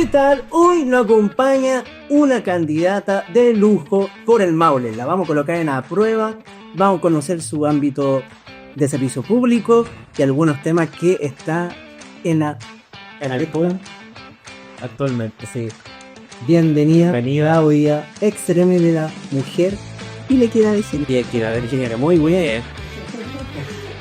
¿Qué tal? Hoy nos acompaña una candidata de lujo por el Maule. La vamos a colocar en la prueba, vamos a conocer su ámbito de servicio público y algunos temas que está en la disputa actualmente. Sí. Bienvenida, Claudia, extreme de la mujer y la equidad de género. Y equidad de género, muy bien.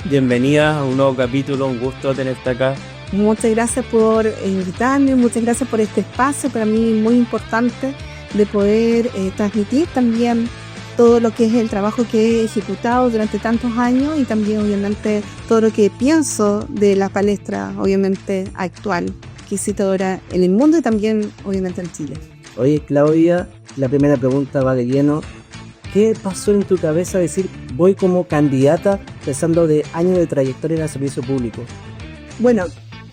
Bienvenida a un nuevo capítulo, un gusto tenerte acá. Muchas gracias por invitarme, muchas gracias por este espacio, para mí muy importante de poder transmitir también todo lo que es el trabajo que he ejecutado durante tantos años y también obviamente todo lo que pienso de la palestra obviamente actual que existe ahora en el mundo y también obviamente en Chile. Oye Claudia, la primera pregunta va de lleno. ¿Qué pasó en tu cabeza decir voy como candidata pensando de años de trayectoria en el servicio público? Bueno,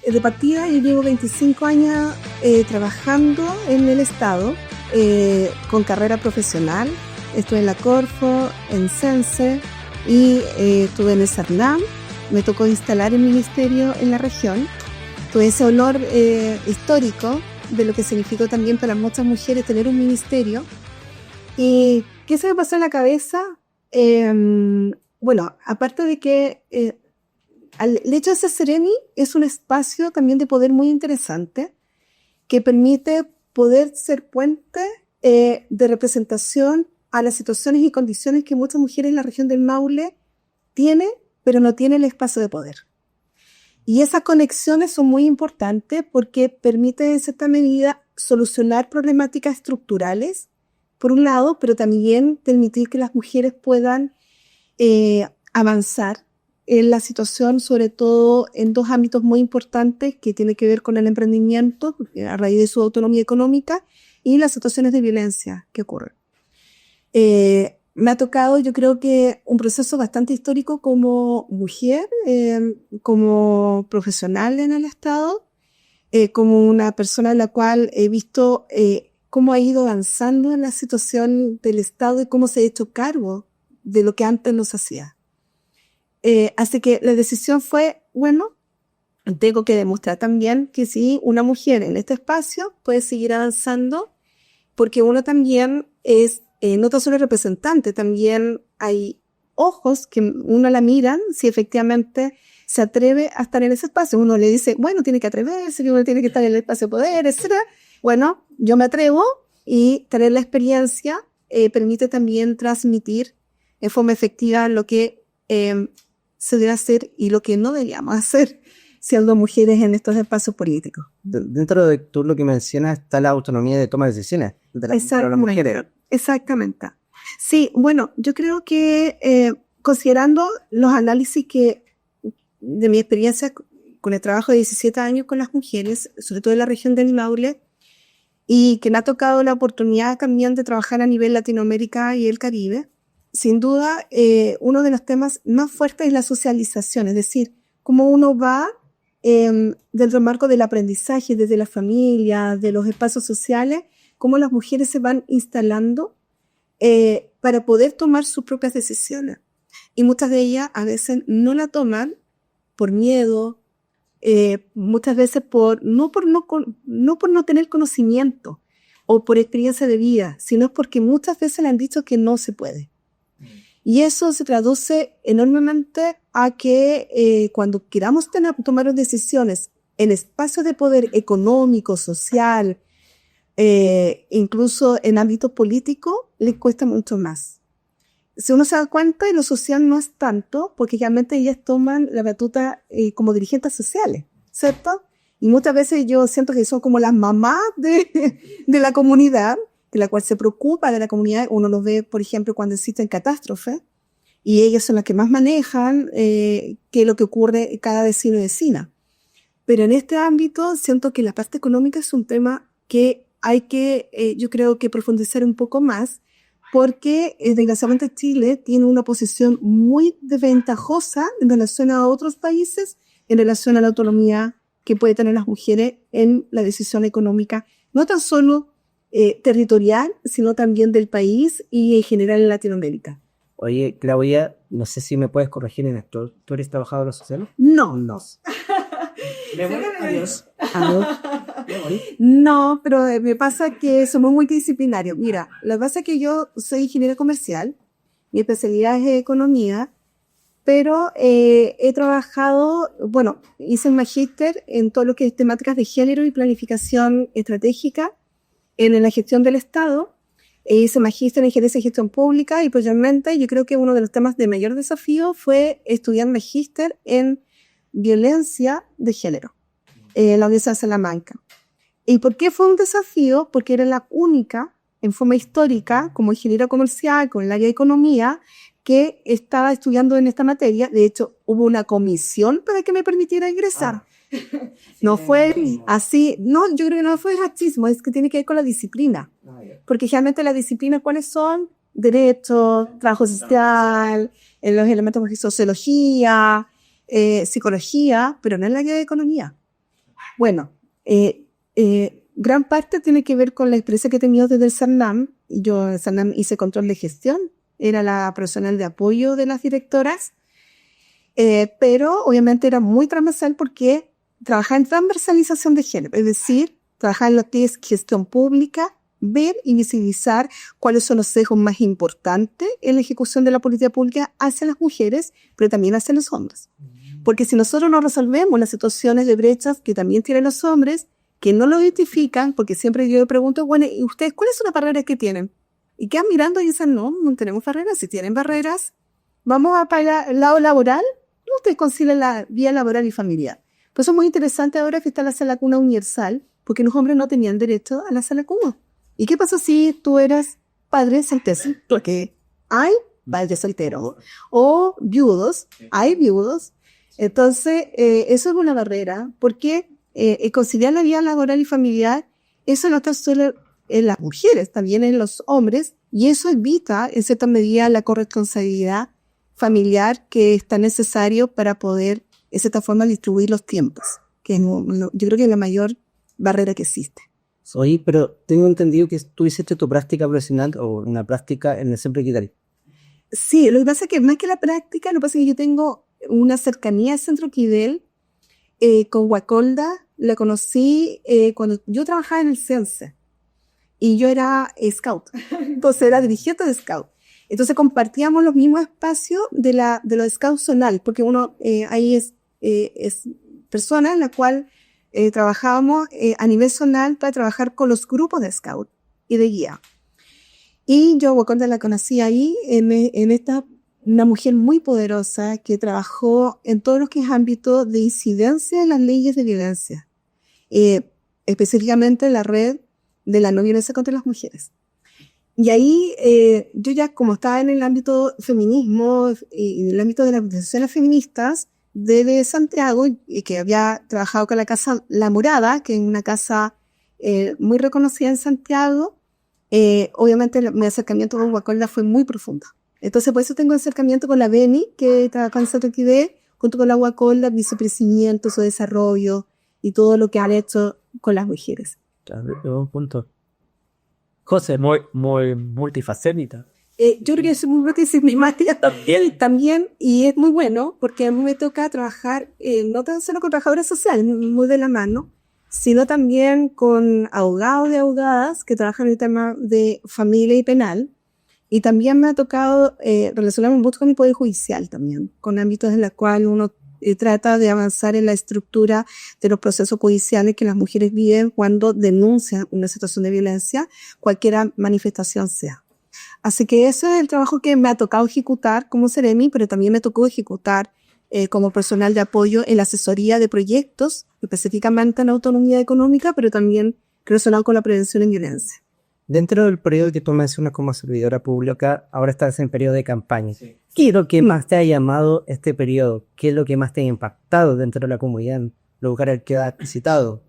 de partida yo llevo 25 años trabajando en el Estado con carrera profesional. Estuve en la Corfo, en Sense y estuve en el SATNAM. Me tocó instalar el ministerio en la región. Tuve ese honor histórico de lo que significó también para muchas mujeres tener un ministerio. ¿Y qué se me pasó en la cabeza? Bueno, aparte de que el hecho de ser Seremi es un espacio también de poder muy interesante que permite poder ser puente de representación a las situaciones y condiciones que muchas mujeres en la región del Maule tienen, pero no tienen el espacio de poder. Y esas conexiones son muy importantes porque permiten en cierta medida solucionar problemáticas estructurales, por un lado, pero también permitir que las mujeres puedan avanzar en la situación, sobre todo en dos ámbitos muy importantes que tienen que ver con el emprendimiento a raíz de su autonomía económica y las situaciones de violencia que ocurren. Me ha tocado, yo creo que un proceso bastante histórico como mujer, como profesional en el Estado, como una persona en la cual he visto cómo ha ido avanzando en la situación del Estado y cómo se ha hecho cargo de lo que antes no se hacía. Así que la decisión fue, bueno, tengo que demostrar también que sí, una mujer en este espacio puede seguir avanzando, porque uno también es, no tan solo representante, también hay ojos que uno la miran si efectivamente se atreve a estar en ese espacio. Uno le dice, bueno, tiene que atreverse, uno tiene que estar en el espacio de poder, etc. Bueno, yo me atrevo y tener la experiencia permite también transmitir en forma efectiva lo que se debe hacer y lo que no deberíamos hacer siendo mujeres en estos espacios políticos. Dentro de tú lo que mencionas está la autonomía de toma de decisiones de las mujeres. Exactamente. Sí, bueno, yo creo que considerando los análisis que de mi experiencia con el trabajo de 17 años con las mujeres, sobre todo en la región del Maule, y que me ha tocado la oportunidad también de trabajar a nivel Latinoamérica y el Caribe, sin duda, uno de los temas más fuertes es la socialización, es decir, cómo uno va dentro del marco del aprendizaje, desde la familia, de los espacios sociales, cómo las mujeres se van instalando para poder tomar sus propias decisiones. Y muchas de ellas a veces no la toman por miedo, muchas veces no por no tener conocimiento o por experiencia de vida, sino porque muchas veces le han dicho que no se puede. Y eso se traduce enormemente a que cuando queramos tomar decisiones en espacios de poder económico, social, incluso en ámbito político, les cuesta mucho más. Si uno se da cuenta, en lo social no es tanto, porque realmente ellas toman la batuta como dirigentes sociales, ¿cierto? Y muchas veces yo siento que son como las mamás de la comunidad, de la cual se preocupa de la comunidad. Uno lo ve, por ejemplo, cuando existen catástrofes, y ellas son las que más manejan qué es lo que ocurre en cada vecino y vecina. Pero en este ámbito siento que la parte económica es un tema que hay que, yo creo que profundizar un poco más, porque desgraciadamente Chile tiene una posición muy desventajosa en relación a otros países, en relación a la autonomía que pueden tener las mujeres en la decisión económica, no tan solo territorial, sino también del país y en general en Latinoamérica. Oye, Claudia, no sé si me puedes corregir en esto. ¿Tú eres trabajadora social? No. No. Adiós. Adiós. No, pero me pasa que somos multidisciplinarios. Mira, lo que pasa es que yo soy ingeniera comercial, mi especialidad es economía, pero he trabajado, bueno, hice un magíster en todo lo que es temáticas de género y planificación estratégica en la gestión del Estado. Hice magíster en gerencia y gestión pública y posteriormente yo creo que uno de los temas de mayor desafío fue estudiar magíster en violencia de género en la Universidad de Salamanca. ¿Y por qué fue un desafío? Porque era la única, en forma histórica, como ingeniera comercial, con el área de economía, que estaba estudiando en esta materia. De hecho, hubo una comisión para que me permitiera ingresar. No fue así, no, yo creo que no fue racismo, es que tiene que ver con la disciplina. Porque generalmente las disciplinas, ¿cuáles son? Derecho, trabajo social, los elementos de sociología, psicología, pero no en la área de economía. Bueno, gran parte tiene que ver con la experiencia que he tenido desde el CERNAM. Yo en el CERNAM hice control de gestión, era la profesional de apoyo de las directoras, pero obviamente era muy transversal porque trabajaba en transversalización de género, es decir, trabajaba en lo que es gestión pública, ver y visibilizar cuáles son los sesgos más importantes en la ejecución de la política pública hacia las mujeres, pero también hacia los hombres. Porque si nosotros no resolvemos las situaciones de brechas que también tienen los hombres, que no lo identifican, porque siempre yo pregunto, bueno, ¿y ustedes cuáles son las barreras que tienen? Y quedan mirando y dicen, no tenemos barreras. Si tienen barreras, vamos a para el lado laboral, no ustedes concilian la vía laboral y familiar. Por eso es muy interesante ahora que está la sala cuna universal, porque los hombres no tenían derecho a la sala cuna. ¿Y qué pasa si tú eras padre soltero? Porque hay padres solteros o viudos, hay viudos. Entonces, eso es una barrera, porque conciliar la vida laboral y familiar, eso no está solo en las mujeres, también en los hombres, y eso evita, en cierta medida, la corresponsabilidad familiar que es tan necesario para poder, de cierta forma, distribuir los tiempos, que yo creo que es la mayor barrera que existe. Oye, pero tengo entendido que tú hiciste tu práctica profesional o una práctica en el Centro Equitario. Sí, lo que pasa es que más que la práctica, lo que pasa es que yo tengo una cercanía al Centro Quidel con Guacolda. La conocí cuando yo trabajaba en el CENSE y yo era scout, entonces era dirigente de scout. Entonces compartíamos los mismos espacios de los scouts zonal, porque uno ahí es persona en la cual trabajábamos a nivel zonal para trabajar con los grupos de scout y de guía. Y yo Guacolda la conocí ahí una mujer muy poderosa que trabajó en todo lo que es ámbito de incidencia en las leyes de violencia, específicamente en la red de la no violencia contra las mujeres. Y ahí yo ya como estaba en el ámbito feminismo y en el ámbito de las organizaciones feministas de Santiago, y que había trabajado con la Casa La Morada, que es una casa muy reconocida en Santiago, obviamente mi acercamiento con Guacolda fue muy profundo. Entonces, por eso tengo acercamiento con la Beni, que trabaja en Centro Equidad, junto con la Guacolda, mi su crecimiento, su desarrollo y todo lo que han hecho con las mujeres. Claro, es un punto. José, muy multifacética. Yo creo que es muy multidisciplinaria también, y es muy bueno, porque a mí me toca trabajar no tan solo con trabajadores sociales, muy de la mano, sino también con abogados y abogadas que trabajan en el tema de familia y penal. Y también me ha tocado relacionarme mucho con el Poder Judicial también, con ámbitos en los cuales uno trata de avanzar en la estructura de los procesos judiciales que las mujeres viven cuando denuncian una situación de violencia, cualquier manifestación sea. Así que ese es el trabajo que me ha tocado ejecutar como Seremi, pero también me tocó ejecutar como personal de apoyo en la asesoría de proyectos, específicamente en autonomía económica, pero también relacionado con la prevención en violencia. Dentro del periodo que tú mencionas como servidora pública, ahora estás en periodo de campaña. Sí. ¿Qué es lo que más te ha llamado este periodo? ¿Qué es lo que más te ha impactado dentro de la comunidad en los lugares que has visitado?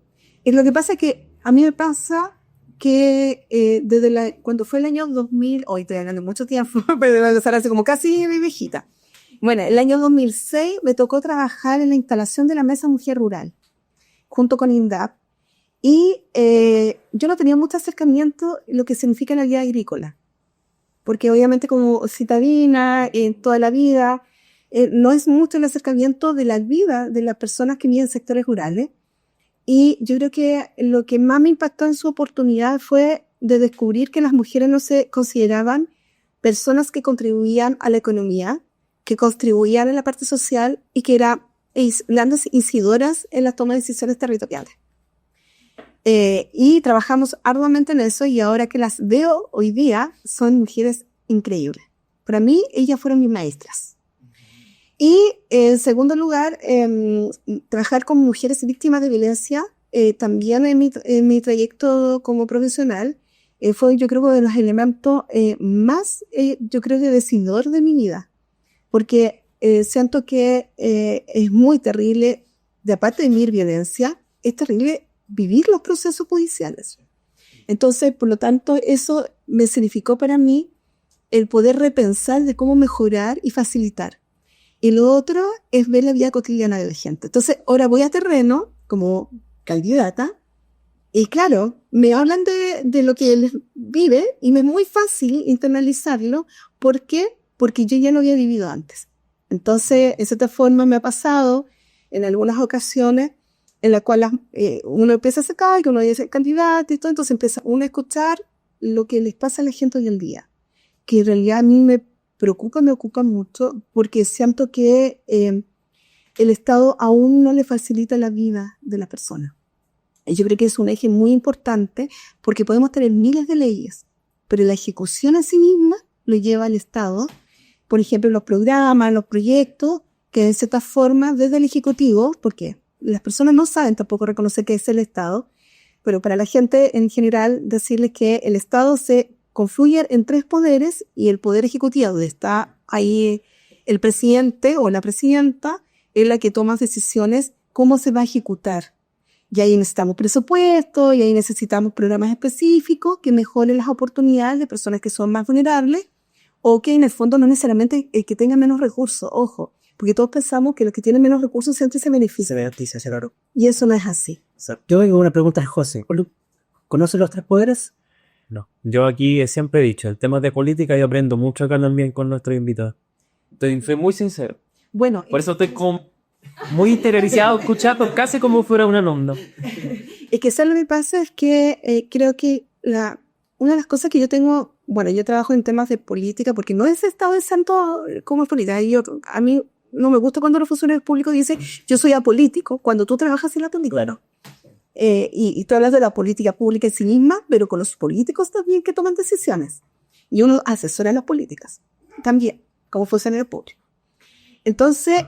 Lo que pasa es que a mí me pasa que desde cuando fue el año 2000, hoy estoy hablando mucho tiempo, pero debe ser así como casi viejita. Bueno, el año 2006 me tocó trabajar en la instalación de la Mesa Mujer Rural, junto con INDAP. Y yo no tenía mucho acercamiento en lo que significa la vida agrícola, porque obviamente como citadina en toda la vida, no es mucho el acercamiento de la vida de las personas que viven en sectores rurales, Y yo creo que lo que más me impactó en su oportunidad fue de descubrir que las mujeres no se consideraban personas que contribuían a la economía, que contribuían en la parte social y que eran grandes incidoras en la toma de decisiones territoriales. Y trabajamos arduamente en eso, y ahora que las veo hoy día son mujeres increíbles. Para mí, ellas fueron mis maestras. Y en segundo lugar, trabajar con mujeres víctimas de violencia, también en mi trayecto como profesional, fue, yo creo, uno de los elementos más, yo creo, que decidor de mi vida. Porque siento que es muy terrible, de aparte de vivir violencia, es terrible vivir los procesos judiciales. Entonces, por lo tanto, eso me significó para mí el poder repensar de cómo mejorar y facilitar. Y lo otro es ver la vida cotidiana de la gente. Entonces, ahora voy a terreno como candidata y claro, me hablan de lo que les vive y me es muy fácil internalizarlo. ¿Por qué? Porque yo ya lo había vivido antes. Entonces, de cierta forma me ha pasado en algunas ocasiones en las cuales uno empieza a sacar, que uno es el candidato y todo, entonces empieza uno a escuchar lo que les pasa a la gente hoy en día, que en realidad a mí me preocupa, me ocupa mucho, porque siento que el Estado aún no le facilita la vida de la persona. Y yo creo que es un eje muy importante, porque podemos tener miles de leyes, pero la ejecución en sí misma lo lleva al Estado. Por ejemplo, los programas, los proyectos, que de cierta forma desde el Ejecutivo, porque las personas no saben tampoco reconocer qué es el Estado, pero para la gente en general decirles que el Estado se confluye en tres poderes, y el poder ejecutivo, donde está ahí el presidente o la presidenta, es la que toma decisiones cómo se va a ejecutar. Y ahí necesitamos presupuesto, y ahí necesitamos programas específicos que mejoren las oportunidades de personas que son más vulnerables, o que en el fondo no necesariamente el que tenga menos recursos, ojo, porque todos pensamos que los que tienen menos recursos siempre se benefician. Se beneficia, claro. Y eso no es así. Yo tengo una pregunta a José. ¿Conoce los tres poderes? No, yo aquí siempre he dicho, el tema de política yo aprendo mucho acá también con nuestros invitados. Fui muy sincero. Bueno, Por eso estoy muy interiorizado escuchando casi como fuera una alumno. es que ¿sabes lo que pasa? Es que creo que una de las cosas que yo tengo, bueno, yo trabajo en temas de política, porque no es estado de santo como es política. A mí no me gusta cuando los funcionarios públicos dicen, yo soy apolítico, cuando tú trabajas en la política. Claro. Y tú hablas de la política pública en sí misma, pero con los políticos también que toman decisiones. Y uno asesora las políticas también, como funcionario público. Entonces,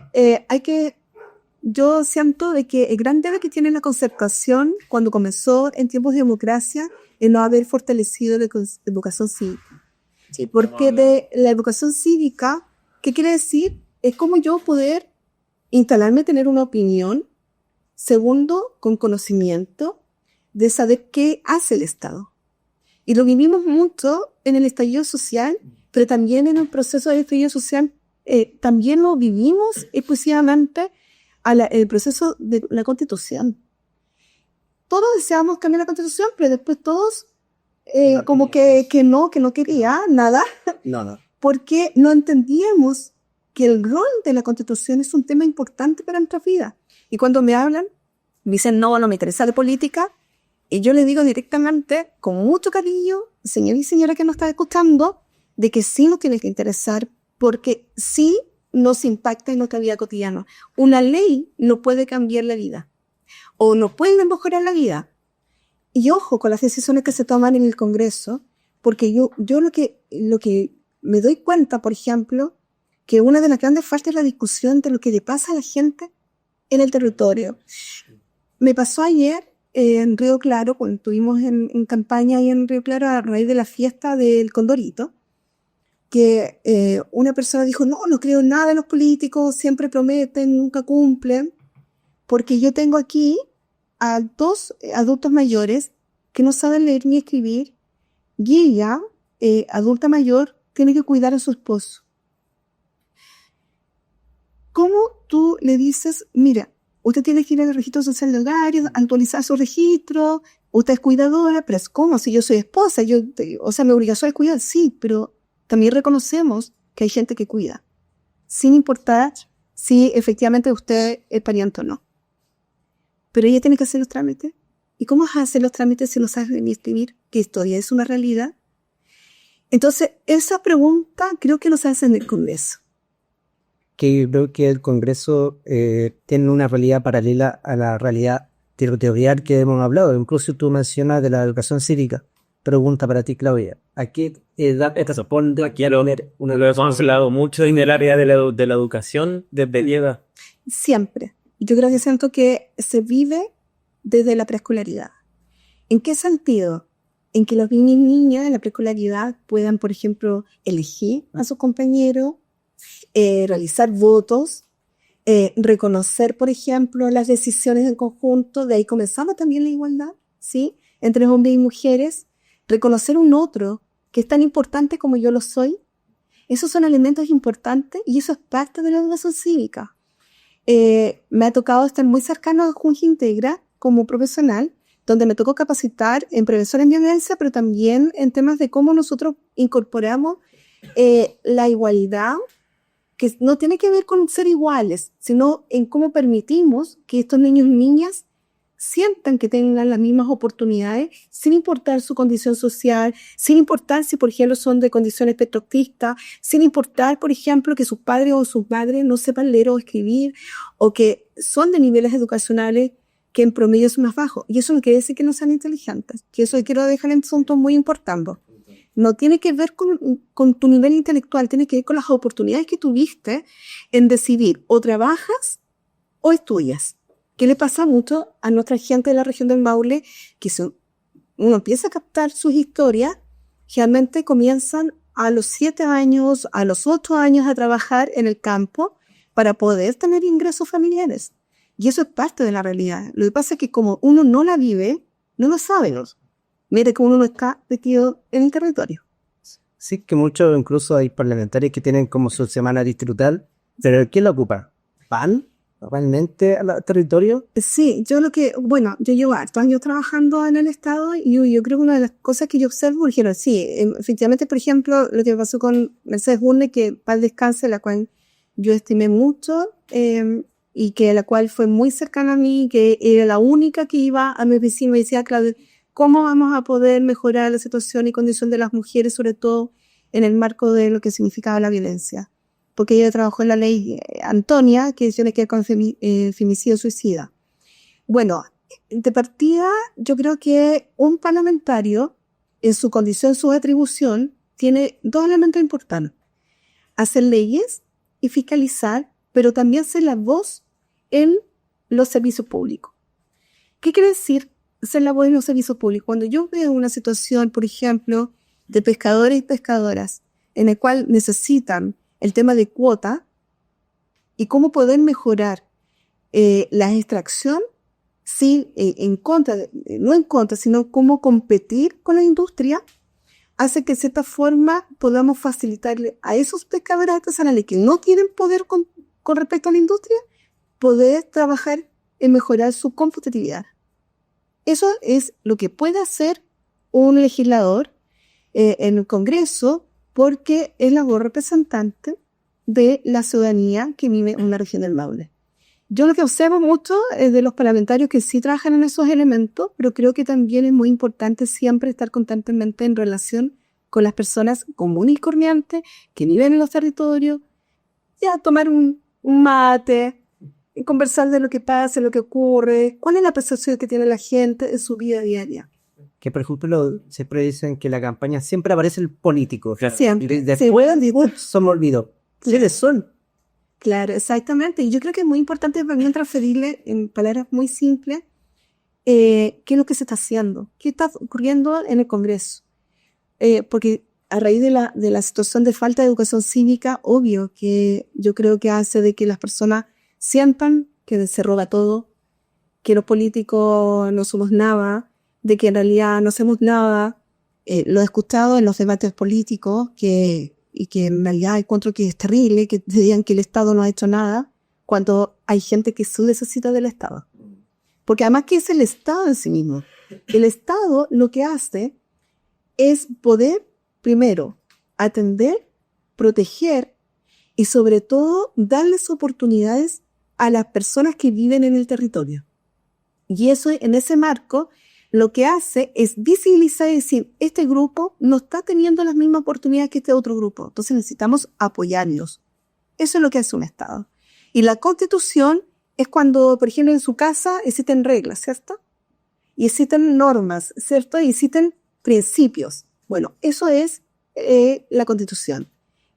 yo siento de que el gran debe que tiene la concertación cuando comenzó en tiempos de democracia es no haber fortalecido la educación cívica. ¿Sí? Porque de la educación cívica, ¿qué quiere decir? Es como yo poder instalarme, tener una opinión. Segundo, con conocimiento de saber qué hace el Estado. Y lo vivimos mucho en el estallido social, pero también en el proceso del estallido social, también lo vivimos exclusivamente el proceso de la Constitución. Todos deseábamos cambiar la Constitución, pero después todos como que no quería nada. No. Porque no entendíamos que el rol de la Constitución es un tema importante para nuestra vida. Y cuando me hablan, me dicen, no me interesa la política, y yo les digo directamente, con mucho cariño, señor y señora que nos está escuchando, de que sí nos tiene que interesar, porque sí nos impacta en nuestra vida cotidiana. Una ley no puede cambiar la vida, o no puede mejorar la vida. Y ojo con las decisiones que se toman en el Congreso, porque yo lo que me doy cuenta, por ejemplo, que una de las grandes faltas es la discusión de lo que le pasa a la gente en el territorio. Me pasó ayer en Río Claro, cuando estuvimos en campaña ahí en Río Claro a raíz de la fiesta del Condorito, que una persona dijo, no creo en nada de los políticos, siempre prometen, nunca cumplen, porque yo tengo aquí a 2 adultos mayores que no saben leer ni escribir, y ella, adulta mayor, tiene que cuidar a su esposo. ¿Cómo tú le dices, mira, usted tiene que ir al registro social de hogares, actualizar su registro, usted es cuidadora, pero es como si yo soy esposa, mi obligación es cuidar, sí, pero también reconocemos que hay gente que cuida, sin importar si efectivamente usted es pariente o no. pero ella tiene que hacer los trámites. ¿Y cómo vas a hacer los trámites si no sabes ni escribir? Que todavía es una realidad. Entonces, esa pregunta creo que no se hace en el Congreso. Que yo creo que el Congreso tiene una realidad paralela a la realidad territorial que hemos hablado. Incluso tú mencionas de la educación cívica. Pregunta para ti, Claudia. ¿A qué edad te supone Aquí a lo hemos hablado mucho en el área de la educación desde llega. Siempre. Yo creo que siento que se vive desde la preescolaridad. ¿En qué sentido? En que los niños y niñas en la preescolaridad puedan, por ejemplo, elegir a sus compañeros, realizar votos, reconocer, por ejemplo, las decisiones en conjunto. De ahí comenzaba también la igualdad, ¿sí? Entre hombres y mujeres. Reconocer un otro que es tan importante como yo lo soy. Esos son elementos importantes y eso es parte de la educación cívica. Me ha tocado estar muy cercano a Junji Integra como profesional, donde me tocó capacitar en prevención en violencia, pero también en temas de cómo nosotros incorporamos la igualdad, que no tiene que ver con ser iguales, sino en cómo permitimos que estos niños y niñas sientan que tengan las mismas oportunidades, sin importar su condición social, sin importar si, por ejemplo, son de condición espectro autista, sin importar, por ejemplo, que sus padres o sus madres no sepan leer o escribir, o que son de niveles educacionales que en promedio son más bajos. Y eso no quiere decir que no sean inteligentes, que eso quiero dejar en puntos muy importantes. No tiene que ver con tu nivel intelectual, tiene que ver con las oportunidades que tuviste en decidir o trabajas o estudias. ¿Qué le pasa mucho a nuestra gente de la región del Maule? Que si uno empieza a captar sus historias, generalmente comienzan a los 7 años, a los 8 años a trabajar en el campo para poder tener ingresos familiares. Y eso es parte de la realidad. Lo que pasa es que como uno no la vive, no lo sabe. Mire que uno no está metido en el territorio. Sí, que muchos, incluso hay parlamentarios que tienen como su semana distrital, pero ¿quién la ocupa? ¿Van realmente al territorio? Sí, yo llevo hartos años trabajando en el Estado y yo creo que una de las cosas que yo observo, por ejemplo, sí, efectivamente, por ejemplo, lo que pasó con Mercedes Burne, que paz descanse, la cual yo estimé mucho, y que la cual fue muy cercana a mí, que era la única que iba a mi oficina y decía, claro, ¿cómo vamos a poder mejorar la situación y condición de las mujeres, sobre todo en el marco de lo que significaba la violencia? Porque ella trabajó en la ley Antonia, que tiene que ver con femicidio suicida. Bueno, de partida, yo creo que un parlamentario, en su condición, su atribución, tiene 2 elementos importantes. Hacer leyes y fiscalizar, pero también ser la voz en los servicios públicos. ¿Qué quiere decir ser la voz en los servicios públicos? Cuando yo veo una situación, por ejemplo, de pescadores y pescadoras, en el cual necesitan el tema de cuota y cómo poder mejorar la extracción, sí, no en contra, sino cómo competir con la industria, hace que de cierta forma podamos facilitarle a esos pescadores artesanales que no tienen poder con respecto a la industria, poder trabajar en mejorar su competitividad. Eso es lo que puede hacer un legislador en el Congreso, porque es la voz representante de la ciudadanía que vive en la región del Maule. Yo lo que observo mucho es de los parlamentarios que sí trabajan en esos elementos, pero creo que también es muy importante siempre estar constantemente en relación con las personas comunes y corrientes que viven en los territorios, ya tomar un mate, conversar de lo que pasa, lo que ocurre, cuál es la percepción que tiene la gente en su vida diaria. Que por ejemplo siempre dicen que en la campaña siempre aparece el político. Siempre. Y después se me olvidó. ¿Quiénes son? Claro, exactamente. Y yo creo que es muy importante también transferirle en palabras muy simples qué es lo que se está haciendo, qué está ocurriendo en el Congreso. Porque a raíz de la situación de falta de educación cívica, obvio que yo creo que hace de que las personas sientan que se roba todo, que los políticos no somos nada, de que en realidad no hacemos nada. Lo he escuchado en los debates políticos y que en realidad encuentro que es terrible que digan que el Estado no ha hecho nada cuando hay gente que sí necesita del Estado. Porque además, ¿qué es el Estado en sí mismo? El Estado lo que hace es poder, primero, atender, proteger y sobre todo darles oportunidades a las personas que viven en el territorio. Y eso, en ese marco, lo que hace es visibilizar y decir, este grupo no está teniendo las mismas oportunidades que este otro grupo, entonces necesitamos apoyarlos. Eso es lo que hace un Estado. Y la Constitución es cuando, por ejemplo, en su casa existen reglas, ¿cierto? Y existen normas, ¿cierto? Y existen principios. Bueno, eso es la Constitución,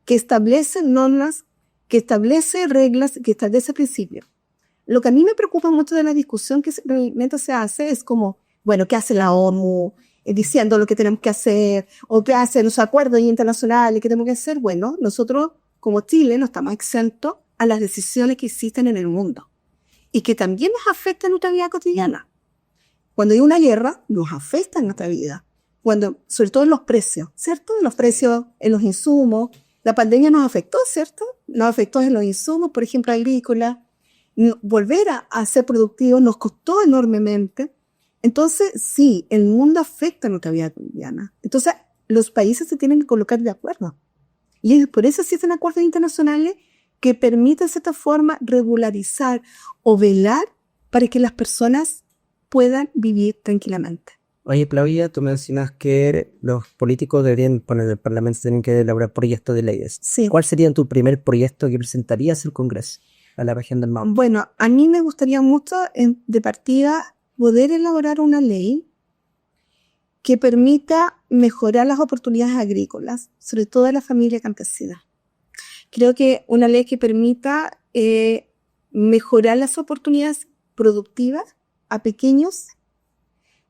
que establece normas, que establece reglas, que establece principios. Lo que a mí me preocupa mucho de la discusión que realmente se hace es como, bueno, ¿qué hace la ONU? Diciendo lo que tenemos que hacer, o qué hacen los acuerdos internacionales, qué tenemos que hacer. Bueno, nosotros como Chile no estamos exentos a las decisiones que existen en el mundo y que también nos afectan en nuestra vida cotidiana. Cuando hay una guerra, nos afecta en nuestra vida. Sobre todo en los precios, ¿cierto? En los precios, en los insumos. La pandemia nos afectó, ¿cierto? Nos afectó en los insumos, por ejemplo, agrícola. Volver a ser productivo nos costó enormemente. Entonces, sí, el mundo afecta a nuestra vida cotidiana. Entonces, los países se tienen que colocar de acuerdo. Y por eso existen acuerdos internacionales que permiten, de cierta forma, regularizar o velar para que las personas puedan vivir tranquilamente. Oye, Claudia, tú mencionas que los políticos deberían, bueno, el Parlamento tienen que elaborar proyectos de leyes. Sí. ¿Cuál sería tu primer proyecto que presentarías al Congreso, a la región del Maule? Bueno, a mí me gustaría mucho, de partida, poder elaborar una ley que permita mejorar las oportunidades agrícolas, sobre todo de la familia campesina. Creo que una ley que permita mejorar las oportunidades productivas a pequeños,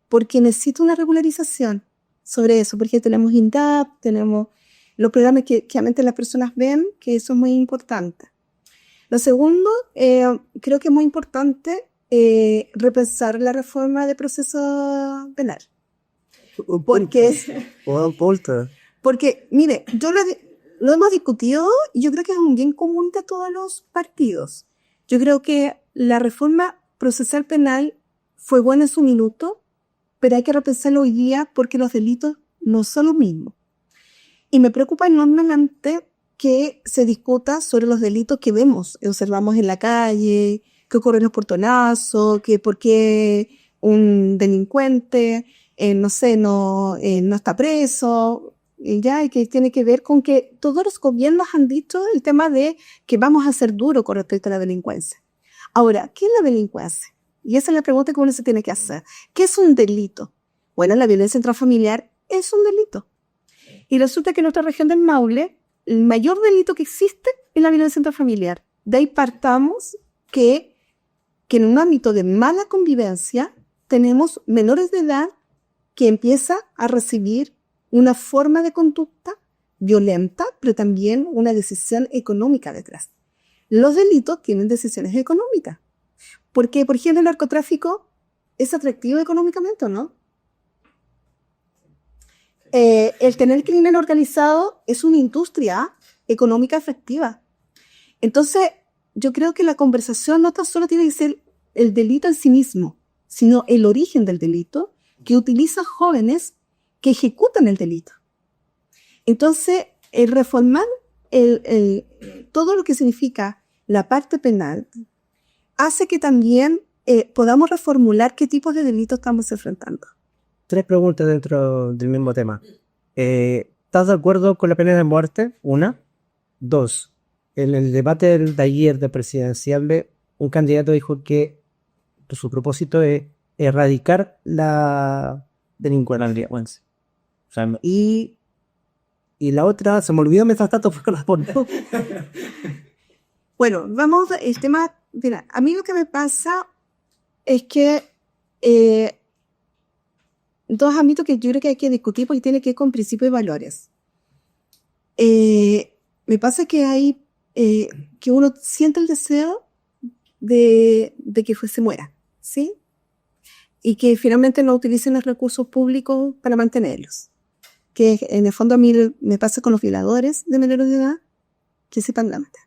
porque necesita una regularización sobre eso, porque tenemos INDAP, tenemos los programas que obviamente las personas ven, que eso es muy importante. Lo segundo, creo que es muy importante repensar la reforma de proceso penal. Porque, mire, lo hemos discutido y yo creo que es un bien común de todos los partidos. Yo creo que la reforma procesal penal fue buena en su minuto, pero hay que repensarlo hoy día porque los delitos no son los mismos. Y me preocupa enormemente que se discuta sobre los delitos que observamos en la calle, que ocurren los portonazos, que por qué un delincuente, no está preso, y que tiene que ver con que todos los gobiernos han dicho el tema de que vamos a ser duros con respecto a la delincuencia. Ahora, ¿qué es la delincuencia? Y esa es la pregunta que uno se tiene que hacer. ¿Qué es un delito? Bueno, la violencia intrafamiliar es un delito. Y resulta que en nuestra región del Maule, el mayor delito que existe es la violencia intrafamiliar. De ahí partamos que en un ámbito de mala convivencia tenemos menores de edad que empiezan a recibir una forma de conducta violenta, pero también una decisión económica detrás. Los delitos tienen decisiones económicas. Porque, por ejemplo, el narcotráfico es atractivo económicamente, ¿o no? El tener crimen organizado es una industria económica efectiva. Entonces, yo creo que la conversación no tan solo tiene que ser el delito en sí mismo, sino el origen del delito que utiliza jóvenes que ejecutan el delito. Entonces, el reformar todo lo que significa la parte penal hace que también podamos reformular qué tipos de delitos estamos enfrentando. 3 preguntas dentro del mismo tema. ¿Estás de acuerdo con la pena de muerte? 1. 2. En el debate de ayer de presidencial, un candidato dijo que su propósito es erradicar la delincuencia. O sea, y la otra, se me olvidó mientras tanto porque la pongo. Bueno, vamos al tema. Mira, a mí lo que me pasa es que dos ámbitos que yo creo que hay que discutir porque tiene que ver con principios y valores. Me pasa que hay que uno siente el deseo de que se muera, ¿sí? Y que finalmente no utilicen los recursos públicos para mantenerlos. Que en el fondo a mí me pasa con los violadores de menores de edad, que sepan la matar.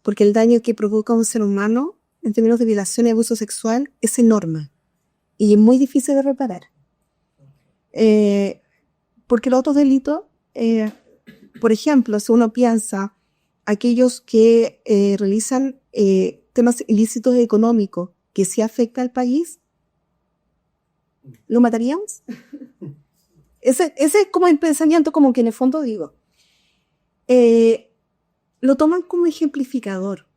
Porque el daño que provoca a un ser humano en términos de violación y abuso sexual es enorme y es muy difícil de reparar. Porque los otros delitos, por ejemplo, si uno piensa aquellos que realizan temas ilícitos económicos que sí afectan al país, ¿Lo mataríamos? Ese es como el pensamiento, como que en el fondo digo. Lo toman como ejemplificador.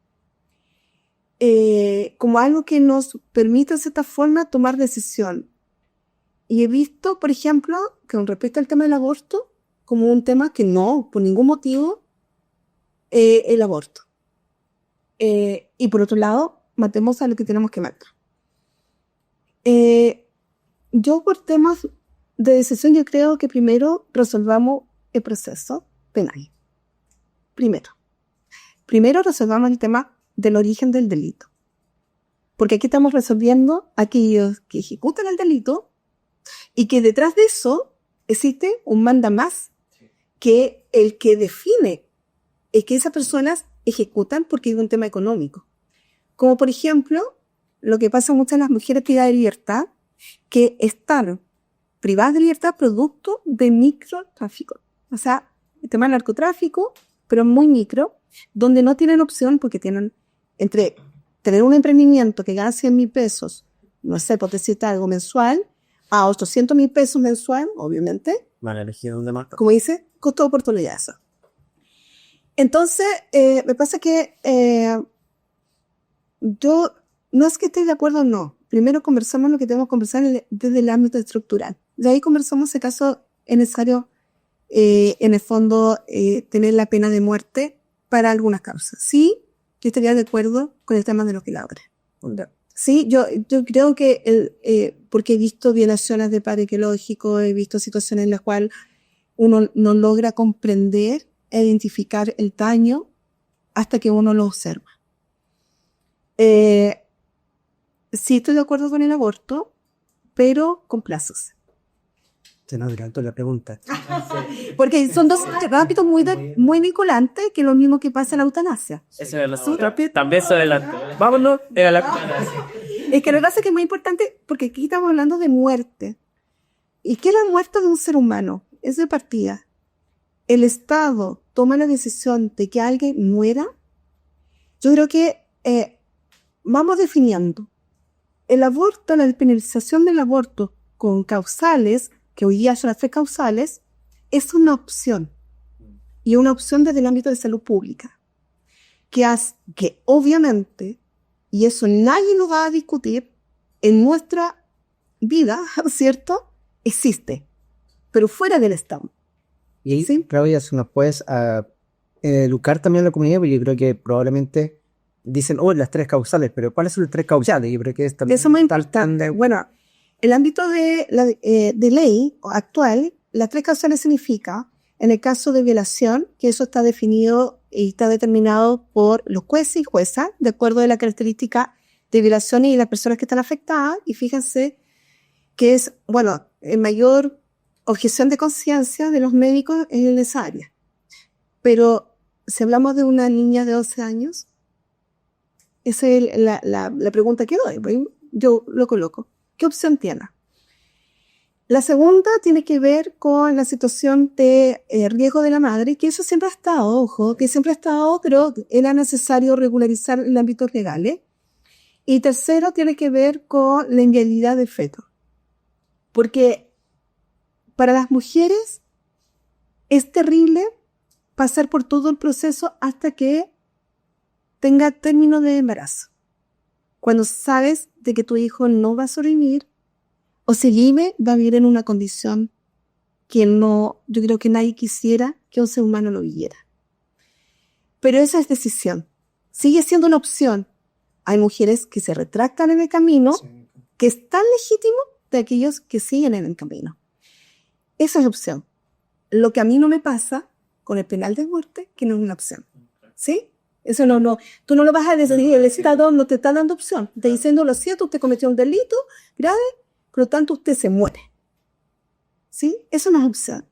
Como algo que nos permite de cierta forma tomar decisión. Y he visto, por ejemplo, que con respecto al tema del aborto, como un tema que no, por ningún motivo, el aborto. Y por otro lado, matemos a lo que tenemos que matar. Yo por temas de decisión, yo creo que primero resolvamos el proceso penal. Primero resolvamos el tema del origen del delito. Porque aquí estamos resolviendo a aquellos que ejecutan el delito y que detrás de eso existe un mandamás que el que define es que esas personas ejecutan porque hay un tema económico. Como por ejemplo, lo que pasa mucho en las mujeres privadas de libertad, que están privadas de libertad producto de microtráfico. O sea, el tema del narcotráfico, pero muy micro, donde no tienen opción porque tienen entre tener un emprendimiento que gana 100,000 pesos, no sé, por decirte algo mensual, a 800,000 pesos mensual, obviamente. Van a elegir dónde más. Como dice, costo de oportunidad eso. Entonces, me pasa que yo no es que esté de acuerdo o no. Primero conversamos lo que tenemos que conversar desde el ámbito estructural. De ahí conversamos si acaso es necesario, en el fondo, tener la pena de muerte para algunas causas. Sí, yo estaría de acuerdo con el tema de los violadores. Sí, yo creo que porque he visto violaciones de padre biológico, he visto situaciones en las cuales uno no logra comprender e identificar el daño hasta que uno lo observa. Sí estoy de acuerdo con el aborto, pero con plazos. Se nos adelantó la pregunta. Porque son dos ámbitos muy vinculantes, que es lo mismo que pasa en la eutanasia. Eso era la otra. También se adelantó. Vámonos, era la eutanasia. Es que lo que pasa es que es muy importante, porque aquí estamos hablando de muerte. ¿Y qué es la muerte de un ser humano? Es de partida. El Estado toma la decisión de que alguien muera. Yo creo que vamos definiendo. El aborto, la despenalización del aborto con causales, que hoy día son las 3 causales, es una opción. Y una opción desde el ámbito de salud pública. Que obviamente, y eso nadie lo va a discutir, en nuestra vida, ¿cierto? Existe. Pero fuera del Estado. Y ahí, ¿Sí? Claudia, si nos puedes educar también a la comunidad, porque yo creo que probablemente dicen, las 3 causales, pero ¿cuáles son las 3 causales? Yo creo que es también Eso es muy importante. Bueno, el ámbito de ley actual, las 3 causales significa, en el caso de violación, que eso está definido y está determinado por los jueces y juezas, de acuerdo a la característica de violación y las personas que están afectadas, y fíjense que es, el mayor objeción de conciencia de los médicos en esa área. Pero si hablamos de una niña de 11 años, esa es la pregunta que doy. Yo lo coloco. ¿Qué opción tiene? La segunda tiene que ver con la situación de riesgo de la madre, que eso siempre ha estado, ojo, que siempre ha estado, pero era necesario regularizar el ámbito legal. Y tercero tiene que ver con la inviabilidad del feto. Porque para las mujeres es terrible pasar por todo el proceso hasta que tenga término de embarazo. Cuando sabes de que tu hijo no va a sobrevivir, o si vive, va a vivir en una condición que yo creo que nadie quisiera que un ser humano lo viviera. Pero esa es decisión. Sigue siendo una opción. Hay mujeres que se retractan en el camino, sí, que es tan legítimo de aquellos que siguen en el camino. Esa es la opción. Lo que a mí no me pasa con el penal de muerte, que no es una opción. ¿Sí? Eso no, tú no lo vas a decidir, el Estado no te está dando opción. Te diciendo, lo siento, usted cometió un delito grave, por lo tanto usted se muere. ¿Sí? Eso no es opción.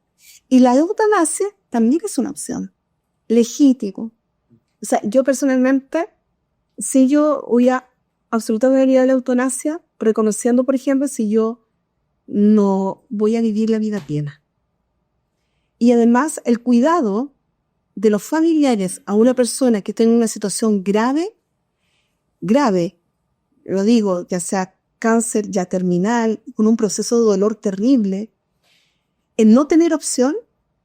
Y la eutanasia también es una opción. Legítimo. O sea, yo personalmente, si yo voy a absolutamente a la eutanasia, reconociendo, por ejemplo, si yo no voy a vivir la vida plena. Y además, el cuidado de los familiares a una persona que está en una situación grave, lo digo, ya sea cáncer ya terminal, con un proceso de dolor terrible, el no tener opción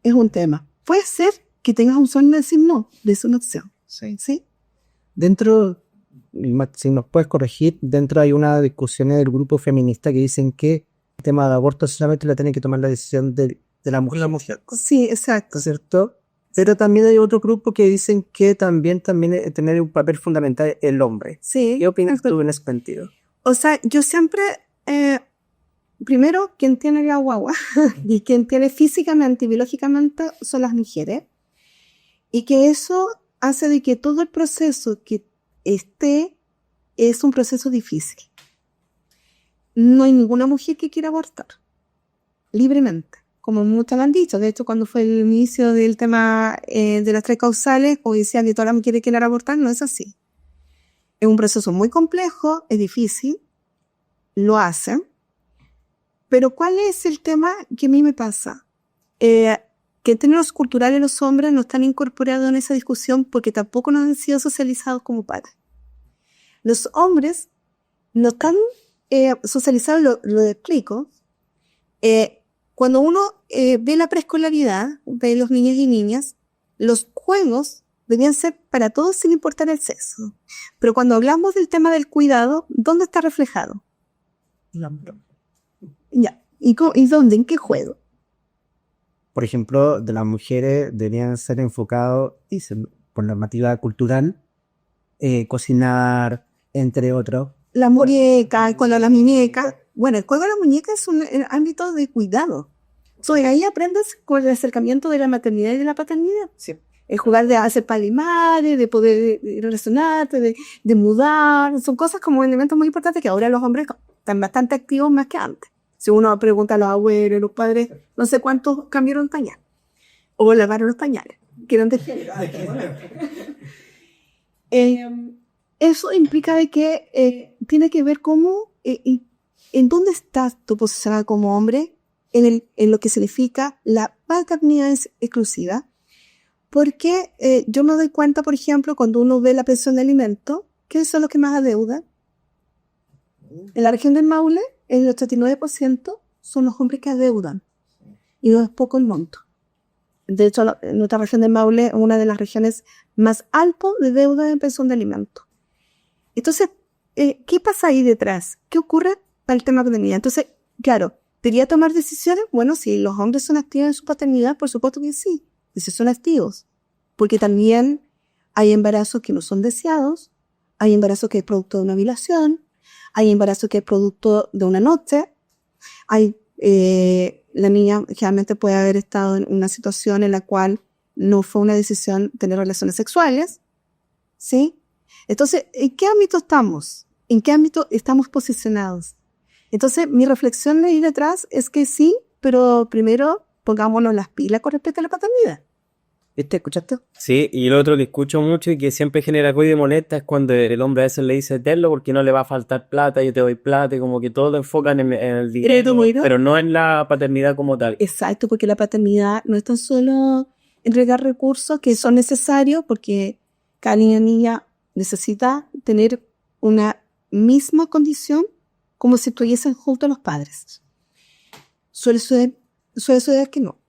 es un tema. Puede ser que tengas un sueño de decir no, de es una opción. ¿Sí? Dentro, si nos puedes corregir, dentro hay una discusión del grupo feminista que dicen que el tema de aborto solamente la tiene que tomar la decisión de la mujer. Sí, exacto. ¿Cierto? Pero también hay otro grupo que dicen que también tener un papel fundamental el hombre. Sí. ¿Qué opinas tú en ese sentido? O sea, yo siempre, primero, quien tiene la guagua y quien tiene físicamente y biológicamente son las mujeres. Y que eso hace de que todo el proceso que esté es un proceso difícil. No hay ninguna mujer que quiera abortar libremente, como muchas han dicho. De hecho, cuando fue el inicio del tema de las 3 causales, o decían que todas las mujeres quieren abortar, no es así. Es un proceso muy complejo, es difícil, lo hacen. Pero ¿cuál es el tema que a mí me pasa? Que en términos culturales los hombres no están incorporados en esa discusión porque tampoco nos han sido socializados como padres. Los hombres no están socializados, lo explico. Cuando uno ve la preescolaridad de los niños y niñas, los juegos debían ser para todos sin importar el sexo. Pero cuando hablamos del tema del cuidado, ¿dónde está reflejado? Ya. ¿Y dónde? ¿En qué juego? Por ejemplo, de las mujeres deberían ser enfocados, dicen, por normativa cultural, cocinar, entre otros. La muñeca, con la muñeca. Bueno, el juego de la muñeca es un ámbito de cuidado. Ahí aprendes con el acercamiento de la maternidad y de la paternidad. Sí. El jugar de hacer padre y madre, de poder relacionarte, de mudar. Son cosas como elementos muy importantes que ahora los hombres están bastante activos más que antes. Si uno pregunta a los abuelos, los padres, no sé cuántos cambiaron pañales. O lavaron los pañales. Que eran de género. Eso implica de que tiene que ver cómo, en dónde estás tú posicionada como hombre en lo que significa la paternidad exclusiva. Porque yo me doy cuenta, por ejemplo, cuando uno ve la pensión de alimentos, ¿qué son los que más adeudan? En la región del Maule, el 89% son los hombres que adeudan. Y no es poco el monto. De hecho, nuestra región del Maule es una de las regiones más altas de deuda en pensión de alimentos. Entonces, ¿qué pasa ahí detrás? ¿Qué ocurre para el tema de paternidad? Entonces, claro, ¿debería tomar decisiones? Bueno, si los hombres son activos en su paternidad, por supuesto que sí. Si son activos. Porque también hay embarazos que no son deseados, hay embarazos que es producto de una violación, hay embarazos que es producto de una noche, hay, la niña generalmente puede haber estado en una situación en la cual no fue una decisión tener relaciones sexuales, ¿sí? Entonces, ¿en qué ámbito estamos? ¿En qué ámbito estamos posicionados? Entonces, mi reflexión ahí detrás es que sí, pero primero pongámonos las pilas con respecto a la paternidad. ¿Viste? ¿Escuchaste? Sí, y lo otro que escucho mucho y que siempre genera ruido y molesta es cuando el hombre a veces le dice tenlo porque no le va a faltar plata, yo te doy plata, y como que todo lo enfocan en el dinero, pero no en la paternidad como tal. Exacto, porque la paternidad no es tan solo entregar recursos que son necesarios, porque cada niña necesita tener una misma condición como si estuviesen juntos los padres. Suele suceder que no.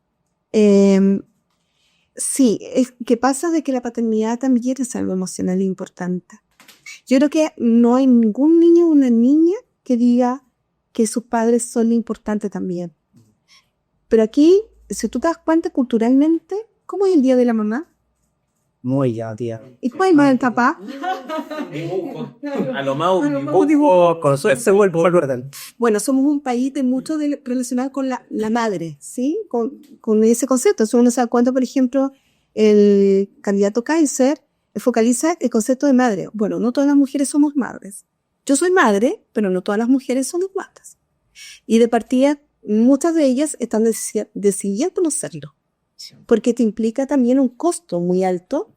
Sí, es que pasa de que la paternidad también es algo emocional importante. Yo creo que no hay ningún niño o una niña que diga que sus padres son importantes también. Pero aquí, si tú te das cuenta culturalmente, ¿cómo es el día de la mamá? Muy ya, tía. ¿Y cómo es el día del papá? A lo más un dibujo Con suerte vuelvo a verdad. Bueno, somos un país de mucho relacionado con la madre, ¿sí? Con ese concepto. Entonces uno se da cuenta, por ejemplo, el candidato Kaiser focaliza el concepto de madre. Bueno, no todas las mujeres somos madres. Yo soy madre, pero no todas las mujeres somos madres. Y de partida, muchas de ellas están decidiendo no serlo. Porque te implica también un costo muy alto,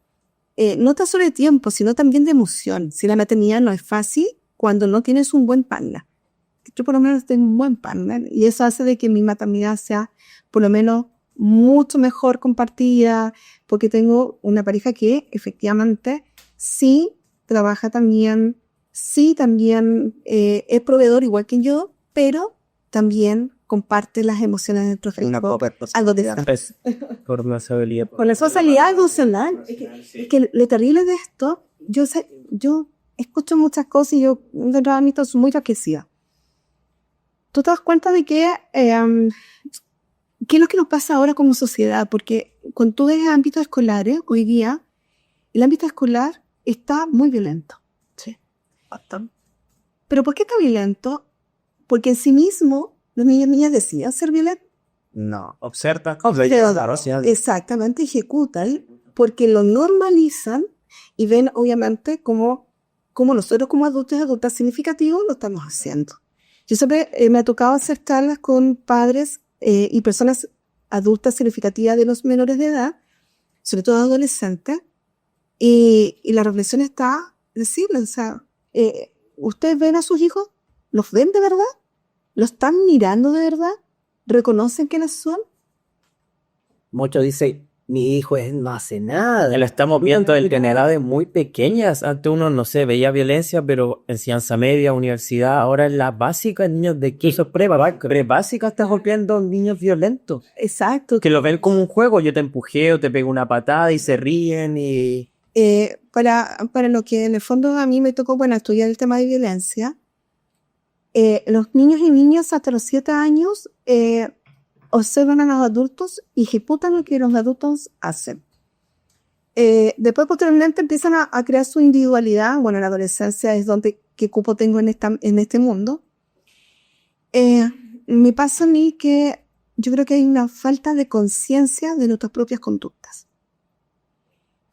no tan solo de tiempo, sino también de emoción. Si la maternidad no es fácil, cuando no tienes un buen partner. Yo por lo menos tengo un buen partner y eso hace de que mi maternidad sea por lo menos mucho mejor compartida, porque tengo una pareja que efectivamente sí trabaja también, sí también es proveedor igual que yo, pero también comparte las emociones del profesor. Algo de Es por responsabilidad. Con la responsabilidad emocional. Es que lo terrible de esto, yo escucho muchas cosas y yo dentro de ámbitos muy enriquecida. Tú te das cuenta de que qué es lo que nos pasa ahora como sociedad, porque cuando tú ves ámbitos escolares, hoy día, el ámbito escolar está muy violento. Sí. ¿Pero por qué está violento? Porque en sí mismo los niños y niñas deciden ser violentos. No. Observa. Exactamente, ejecutan porque lo normalizan y ven obviamente como nosotros como adultos y adultas significativos lo estamos haciendo. Yo siempre me ha tocado hacer charlas con padres y personas adultas significativas de los menores de edad, sobre todo adolescentes, y la reflexión está decirles, o sea, ¿ustedes ven a sus hijos? ¿Los ven de verdad? ¿Los están mirando de verdad? ¿Reconocen quiénes son? Muchos dicen, mi hijo no hace nada. Lo estamos viendo en edades muy pequeñas. Antes uno, no sé, veía violencia, pero enseñanza media, universidad, ahora en la básica, niños de que eso pre-básica estás golpeando a niños violentos. Exacto. Que lo ven como un juego, yo te empujé o te pego una patada y se ríen y... Para lo que en el fondo a mí me tocó, estudiar el tema de violencia, los niños y niñas hasta los 7 años observan a los adultos y ejecutan lo que los adultos hacen. Después, posteriormente, empiezan a crear su individualidad. En la adolescencia es donde qué cupo tengo en este mundo. Me pasa a mí que yo creo que hay una falta de conciencia de nuestras propias conductas.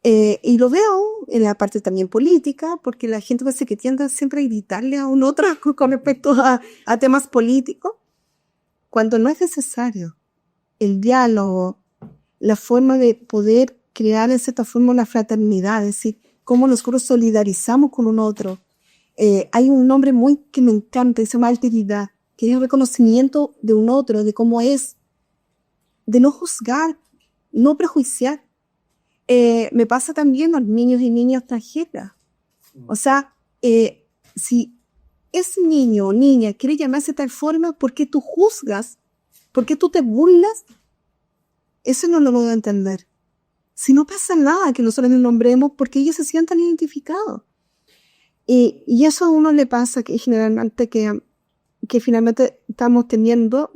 Y lo veo en la parte también política, porque la gente parece que tiende siempre a gritarle a un otro con respecto a temas políticos, cuando no es necesario. El diálogo, la forma de poder crear en cierta forma una fraternidad, es decir, cómo nosotros solidarizamos con un otro. Hay un nombre que me encanta, se llama alteridad, que es el reconocimiento de un otro, de cómo es, de no juzgar, no prejuiciar. Me pasa también a los niños y niñas extranjeras. O sea, si ese niño o niña quiere llamarse de tal forma, ¿por qué tú juzgas? ¿Por qué tú te burlas? Eso no lo puedo entender. Si no pasa nada que nosotros les nombremos porque ellos se sientan identificados. Y eso a uno le pasa que generalmente que finalmente estamos teniendo,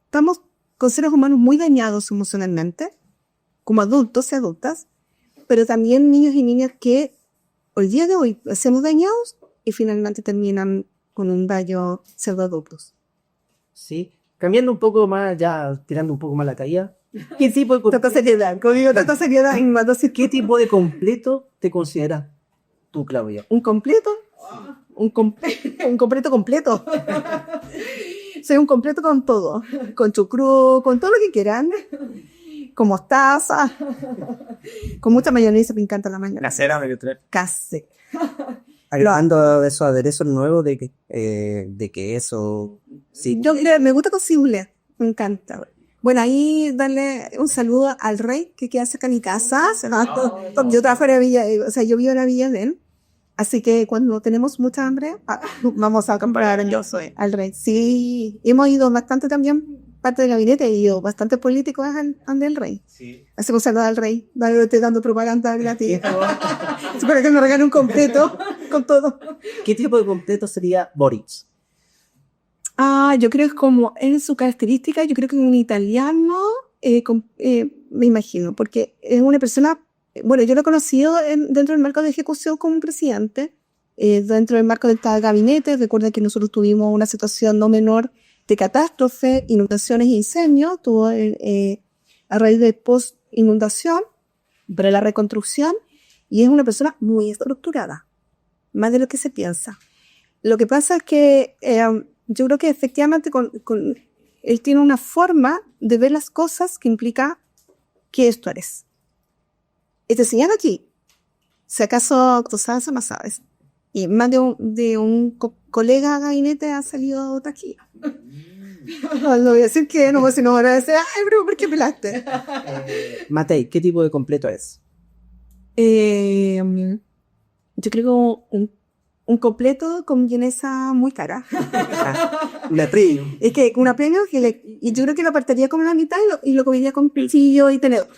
estamos con seres humanos muy dañados emocionalmente, como adultos y adultas, pero también niños y niñas que hoy día de hoy hacemos dañados y finalmente terminan con un daño pseudoadultos. Sí, cambiando un poco más, ya tirando un poco más la caída. ¿Qué tipo de Tanta seriedad, conmigo tanta seriedad. ¿Qué tipo de completo te consideras tú, Claudia? ¿Un completo? Un completo completo. Soy un completo con todo, con chucrú, con todo lo que quieran. Con mostaza, con mucha mayonesa, me encanta la mayonesa. Casera, medio tres. Casi. Hablando de esos aderezos nuevos de queso. Sí. Yo me gusta con cibulet, me encanta. Ahí darle un saludo al Rey, que queda cerca de mi casa. Yo trabajo en la villa, yo vivo en la villa de él. Así que cuando tenemos mucha hambre, vamos a comprar al Rey. Sí, hemos ido bastante también. Parte del gabinete y yo, bastante políticos ande el Rey. Sí. Así que un saludo al Rey. Le estoy dando propaganda gratis. Espero que me regale un completo con todo. ¿Qué tipo de completo sería Boris? Yo creo que como en su característica, yo creo que un italiano, me imagino, porque es una persona, yo lo he conocido dentro del marco de ejecución como un presidente, dentro del marco del gabinete. Recuerda que nosotros tuvimos una situación no menor de catástrofe, inundaciones e incendios, tuvo a raíz de post-inundación, para la reconstrucción, y es una persona muy estructurada, más de lo que se piensa. Lo que pasa es que yo creo que efectivamente él tiene una forma de ver las cosas que implica que esto eres. Este señor aquí, si acaso tú sabes o no sabes, y más de un colega de gabinete ha salido de aquí. No voy a decir que no, si no van a decir, ay, bro, ¿por qué pelaste? Matei, ¿qué tipo de completo es? Yo creo que un completo con vienesa muy cara. Una premium. Es que una premium y yo creo que lo partiría como la mitad y lo comería con cuchillo y tenedor.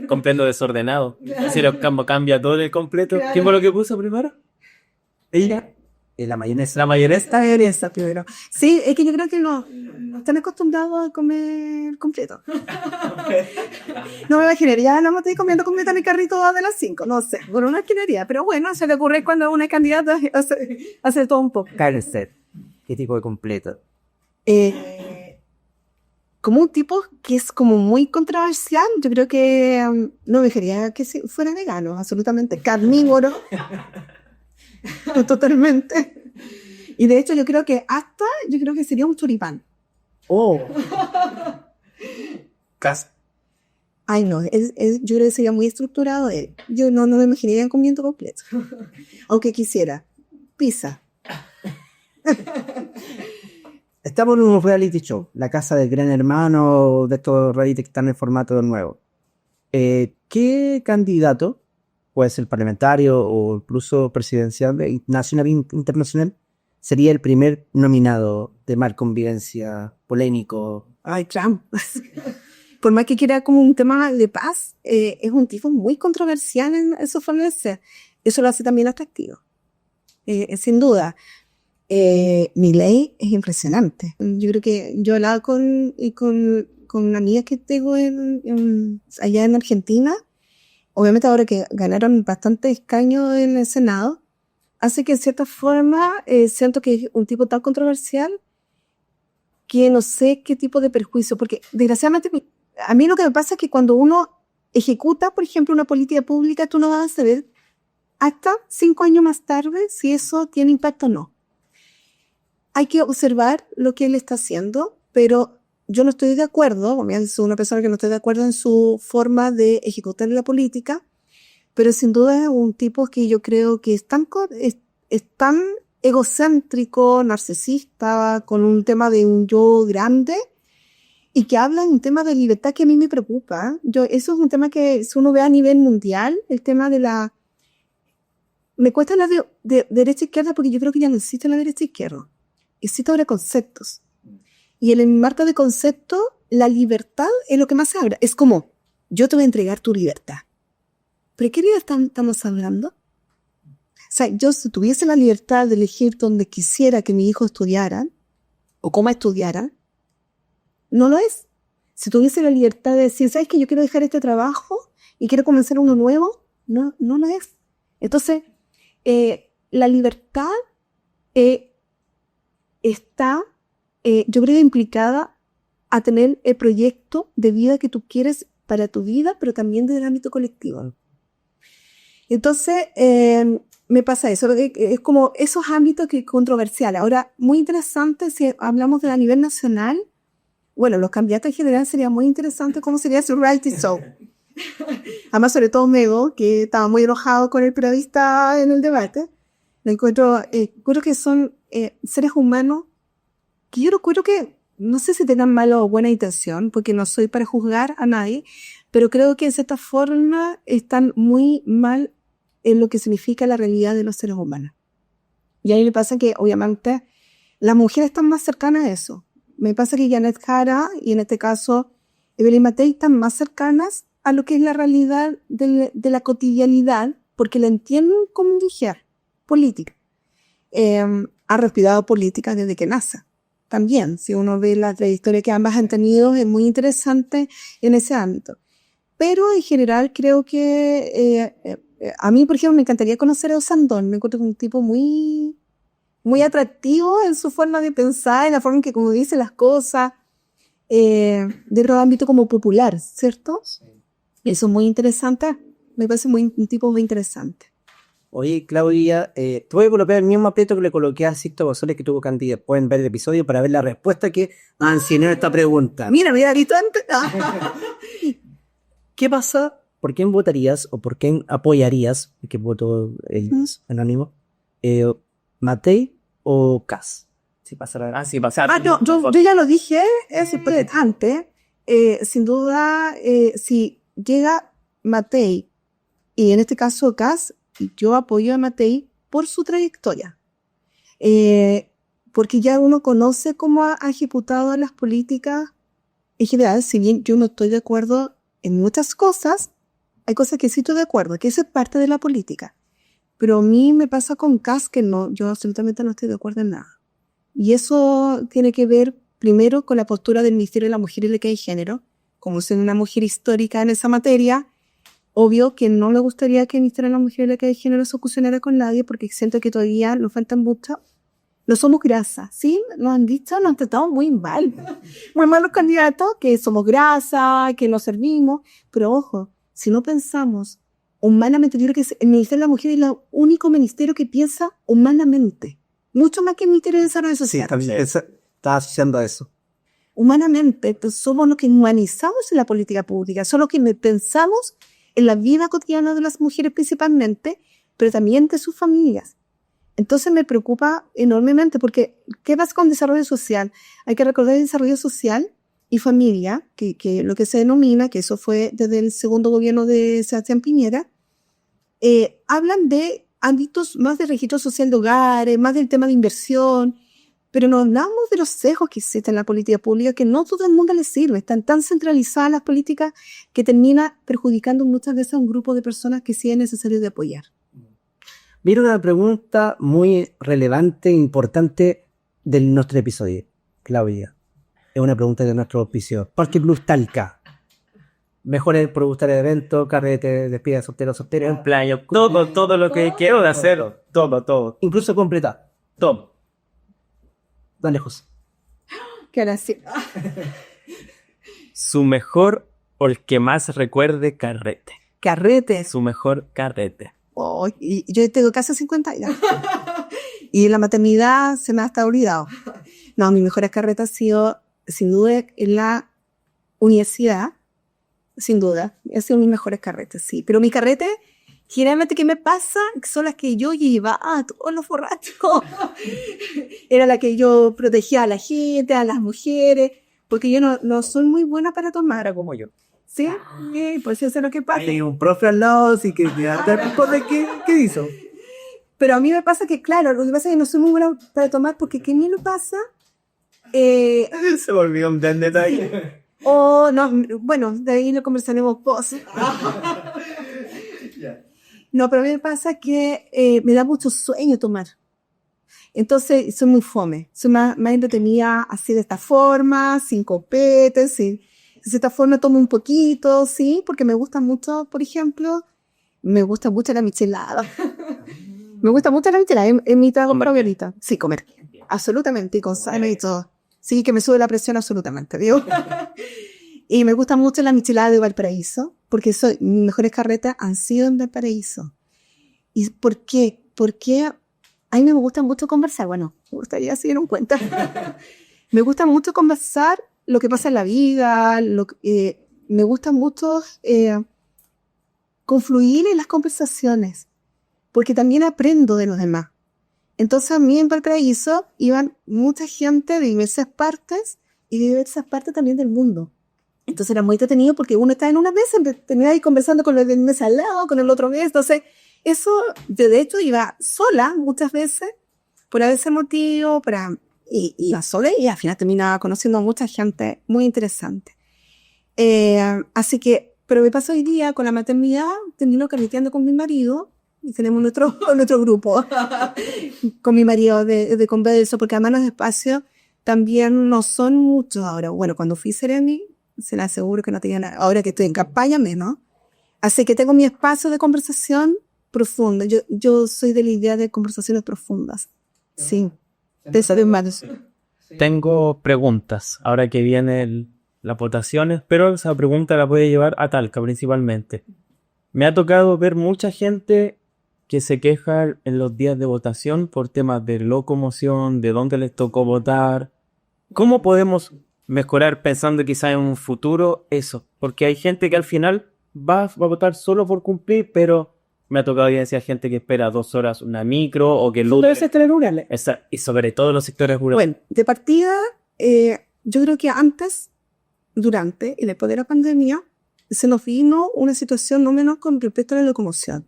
Completo desordenado. Si lo cambia todo el completo. Claro. ¿Quién fue lo que puso primero? Ella. La mayonesa. La mayonesa. La mayonesa primero. Sí, es que yo creo que no están acostumbrados a comer completo. No me imaginaría, no me estoy comiendo completo en el carrito de las 5, no sé, por una esquinería, pero bueno, se le ocurre cuando una candidata hace todo un poco. Cárcel. ¿Qué tipo de completo? Como un tipo que es como muy controversial, yo creo que no me dejaría que fuera vegano, absolutamente carnívoro. Totalmente. Y de hecho yo creo que sería un choripán. Oh. Cas. Ay no, yo creo que sería muy estructurado. Yo no me imaginaría comiendo completo. Aunque quisiera. Pizza. Estamos en un reality show, la casa del gran hermano, de estos reality que están en formato nuevo. ¿Qué candidato, puede ser parlamentario o incluso presidencial, nacional e internacional, sería el primer nominado de mal convivencia, polémico? Ay, Trump. Por más que quiera como un tema de paz, es un tipo muy controversial en su forma de ser. Eso lo hace también atractivo. Sin duda. Milei es impresionante. Yo creo que yo hablaba con amigas que tengo allá en Argentina. Obviamente ahora que ganaron bastantes escaños en el Senado, hace que en cierta forma siento que es un tipo tan controversial que no sé qué tipo de perjuicio, porque desgraciadamente a mí lo que me pasa es que cuando uno ejecuta, por ejemplo, una política pública, tú no vas a saber hasta 5 años más tarde si eso tiene impacto o no. Hay que observar lo que él está haciendo, pero yo no estoy de acuerdo, soy una persona que no estoy de acuerdo en su forma de ejecutar la política, pero sin duda es un tipo que yo creo que es tan egocéntrico, narcisista, con un tema de un yo grande, y que habla de un tema de libertad que a mí me preocupa. Eso es un tema que si uno ve a nivel mundial, el tema de la... Me cuesta hablar de derecha e izquierda porque yo creo que ya no existe la derecha e izquierda. Existe ahora conceptos. Y en el marco de conceptos, la libertad es lo que más se habla. Es como, yo te voy a entregar tu libertad. ¿Pero qué libertad estamos hablando? O sea, yo si tuviese la libertad de elegir donde quisiera que mi hijo estudiara, o cómo estudiara, no lo es. Si tuviese la libertad de decir, ¿sabes qué? Yo quiero dejar este trabajo y quiero comenzar uno nuevo, no lo es. Entonces, la libertad está, yo creo, implicada a tener el proyecto de vida que tú quieres para tu vida, pero también desde el ámbito colectivo. Entonces, me pasa eso, es como esos ámbitos que controversiales. Ahora, muy interesante, si hablamos de a nivel nacional, bueno, los candidatos en general sería muy interesante cómo sería su reality show. Además, sobre todo Mego, que estaba muy enojado con el periodista en el debate. Encuentro que son seres humanos que yo creo que, no sé si tengan mala o buena intención, porque no soy para juzgar a nadie, pero creo que de cierta forma están muy mal en lo que significa la realidad de los seres humanos. Y ahí me pasa que, obviamente, las mujeres están más cercanas a eso. Me pasa que Janet Jara, y en este caso Evelyn Matei, están más cercanas a lo que es la realidad de la cotidianidad, porque la entienden como mujer política. Ha respirado política desde que nace. También, si uno ve la trayectoria que ambas han tenido, es muy interesante en ese ámbito. Pero en general creo que a mí, por ejemplo, me encantaría conocer a Osandón. Me encuentro un tipo muy, muy atractivo en su forma de pensar, en la forma en que como dice las cosas, dentro del ámbito como popular, ¿cierto? Sí. Eso es muy interesante. Me parece un tipo muy interesante. Oye, Claudia, te voy a colocar el mismo aprieto que le coloqué a Sixto González que tuvo candidato. Pueden ver el episodio para ver la respuesta que han sido esta pregunta. Mira, visto antes. ¿Qué pasa? ¿Por quién votarías o por quién apoyarías? Que votó el anónimo. ¿Matei o Kast? Si pasara. Si pasara. No, yo ya lo dije, es importante. Sin duda, si llega Matei y en este caso Kast, yo apoyo a Matei por su trayectoria. porque ya uno conoce cómo ha ejecutado las políticas en general. Si bien yo no estoy de acuerdo en muchas cosas, hay cosas que sí estoy de acuerdo, que eso es parte de la política. Pero a mí me pasa con Kast que no, yo absolutamente no estoy de acuerdo en nada. Y eso tiene que ver primero con la postura del Ministerio de la Mujer y la Equidad de Género. Como soy una mujer histórica en esa materia, obvio que no me gustaría que el Ministerio de la Mujer y la Equidad de Género se fusionara con nadie, porque siento que todavía nos faltan mucho. No somos grasas, ¿sí? Nos han dicho, nos han tratado muy mal. Muy mal los candidatos, que somos grasas, que nos servimos. Pero ojo, si no pensamos humanamente, yo creo que el Ministerio de la Mujer es el único ministerio que piensa humanamente. Mucho más que el Ministerio de Desarrollo Social. Sí, también estaba haciendo eso. Humanamente, pues somos los que humanizamos en la política pública, somos los que pensamos en la vida cotidiana de las mujeres principalmente, pero también de sus familias. Entonces me preocupa enormemente porque ¿qué pasa con desarrollo social? Hay que recordar el desarrollo social y familia, que lo que se denomina, que eso fue desde el segundo gobierno de Sebastián Piñera, hablan de ámbitos más de registro social de hogares, más del tema de inversión, pero no hablamos de los sesgos que existen en la política pública, que no todo el mundo les sirve. Están tan centralizadas las políticas que termina perjudicando muchas veces a un grupo de personas que sí es necesario de apoyar. Viene una pregunta muy relevante e importante de nuestro episodio, Claudia. Es una pregunta de nuestro auspicio. Parque Plus Talca. Mejores productos de eventos, carrete, despida de solteros, solteros. Cumpleaños, todo lo que quiero de hacerlo. Todo. Incluso completa. Todo. Tan lejos. Que ahora sí. Su mejor o el que más recuerde carrete. Carretes. Su mejor carrete. Oh, y yo tengo casi 50 años. Y la maternidad se me ha hasta olvidado. No, mi mejor carrete ha sido, sin duda, en la universidad. Sin duda. Ha sido mis mejores carretes, sí. Pero mi carrete, generalmente, ¿qué me pasa? Son las que yo llevaba a todos los borrachos. Era la que yo protegía a la gente, a las mujeres, porque yo no soy muy buena para tomar, como yo. ¿Sí? Pues eso es lo que pasa. Hay un profe al lado, así que ¿qué hizo? Pero a mí me pasa que, claro, lo que pasa es que no soy muy buena para tomar, porque ¿qué me lo pasa? Se volvió un gran detalle. No, bueno, de ahí lo conversaremos post. No, pero a mí me pasa que me da mucho sueño tomar. Entonces, soy muy fome. Soy más entretenida así de esta forma, sin copete, sí. De esta forma tomo un poquito, sí, porque me gusta mucho, por ejemplo, me gusta mucho la michelada. Me gusta mucho la michelada, es mi trago favorito. Sí, comer. Absolutamente, y con sal y todo. Sí, que me sube la presión absolutamente, ¿digo? Y me gusta mucho la michelada de Valparaíso, porque mis mejores carretas han sido en Valparaíso. ¿Y por qué? Porque a mí me gusta mucho conversar. Bueno, me gustaría si dieron cuenta. Me gusta mucho conversar lo que pasa en la vida, me gusta mucho confluir en las conversaciones, porque también aprendo de los demás. Entonces a mí en Valparaíso iban mucha gente de diversas partes y de diversas partes también del mundo. Entonces era muy entretenido porque uno está en una mesa, terminaba ahí conversando con el del mesa al lado, con el otro mesa. Entonces eso, yo de hecho iba sola muchas veces por ese motivo, iba sola y al final terminaba conociendo a mucha gente muy interesante. Así que, pero me pasó hoy día con la maternidad, termino carreteando con mi marido y tenemos nuestro grupo con mi marido de converso, porque además los espacios también no son muchos ahora. Bueno, cuando fui Seremi, se la aseguro que no tenía nada. Ahora que estoy en campaña, menos. Así que tengo mi espacio de conversación profunda. Yo soy de la idea de conversaciones profundas. Sí. Tengo preguntas ahora que vienen las votaciones, pero esa pregunta la voy a llevar a Talca principalmente. Me ha tocado ver mucha gente que se queja en los días de votación por temas de locomoción, de dónde les tocó votar. ¿Cómo podemos mejorar pensando quizá en un futuro eso? Porque hay gente que al final va a votar solo por cumplir, pero me ha tocado evidenciar gente que espera 2 horas una micro o que los sectores rurales. Y sobre todo los sectores rurales. Bueno, de partida, yo creo que antes, durante y después de la pandemia, se nos vino una situación no menos con respecto a la locomoción.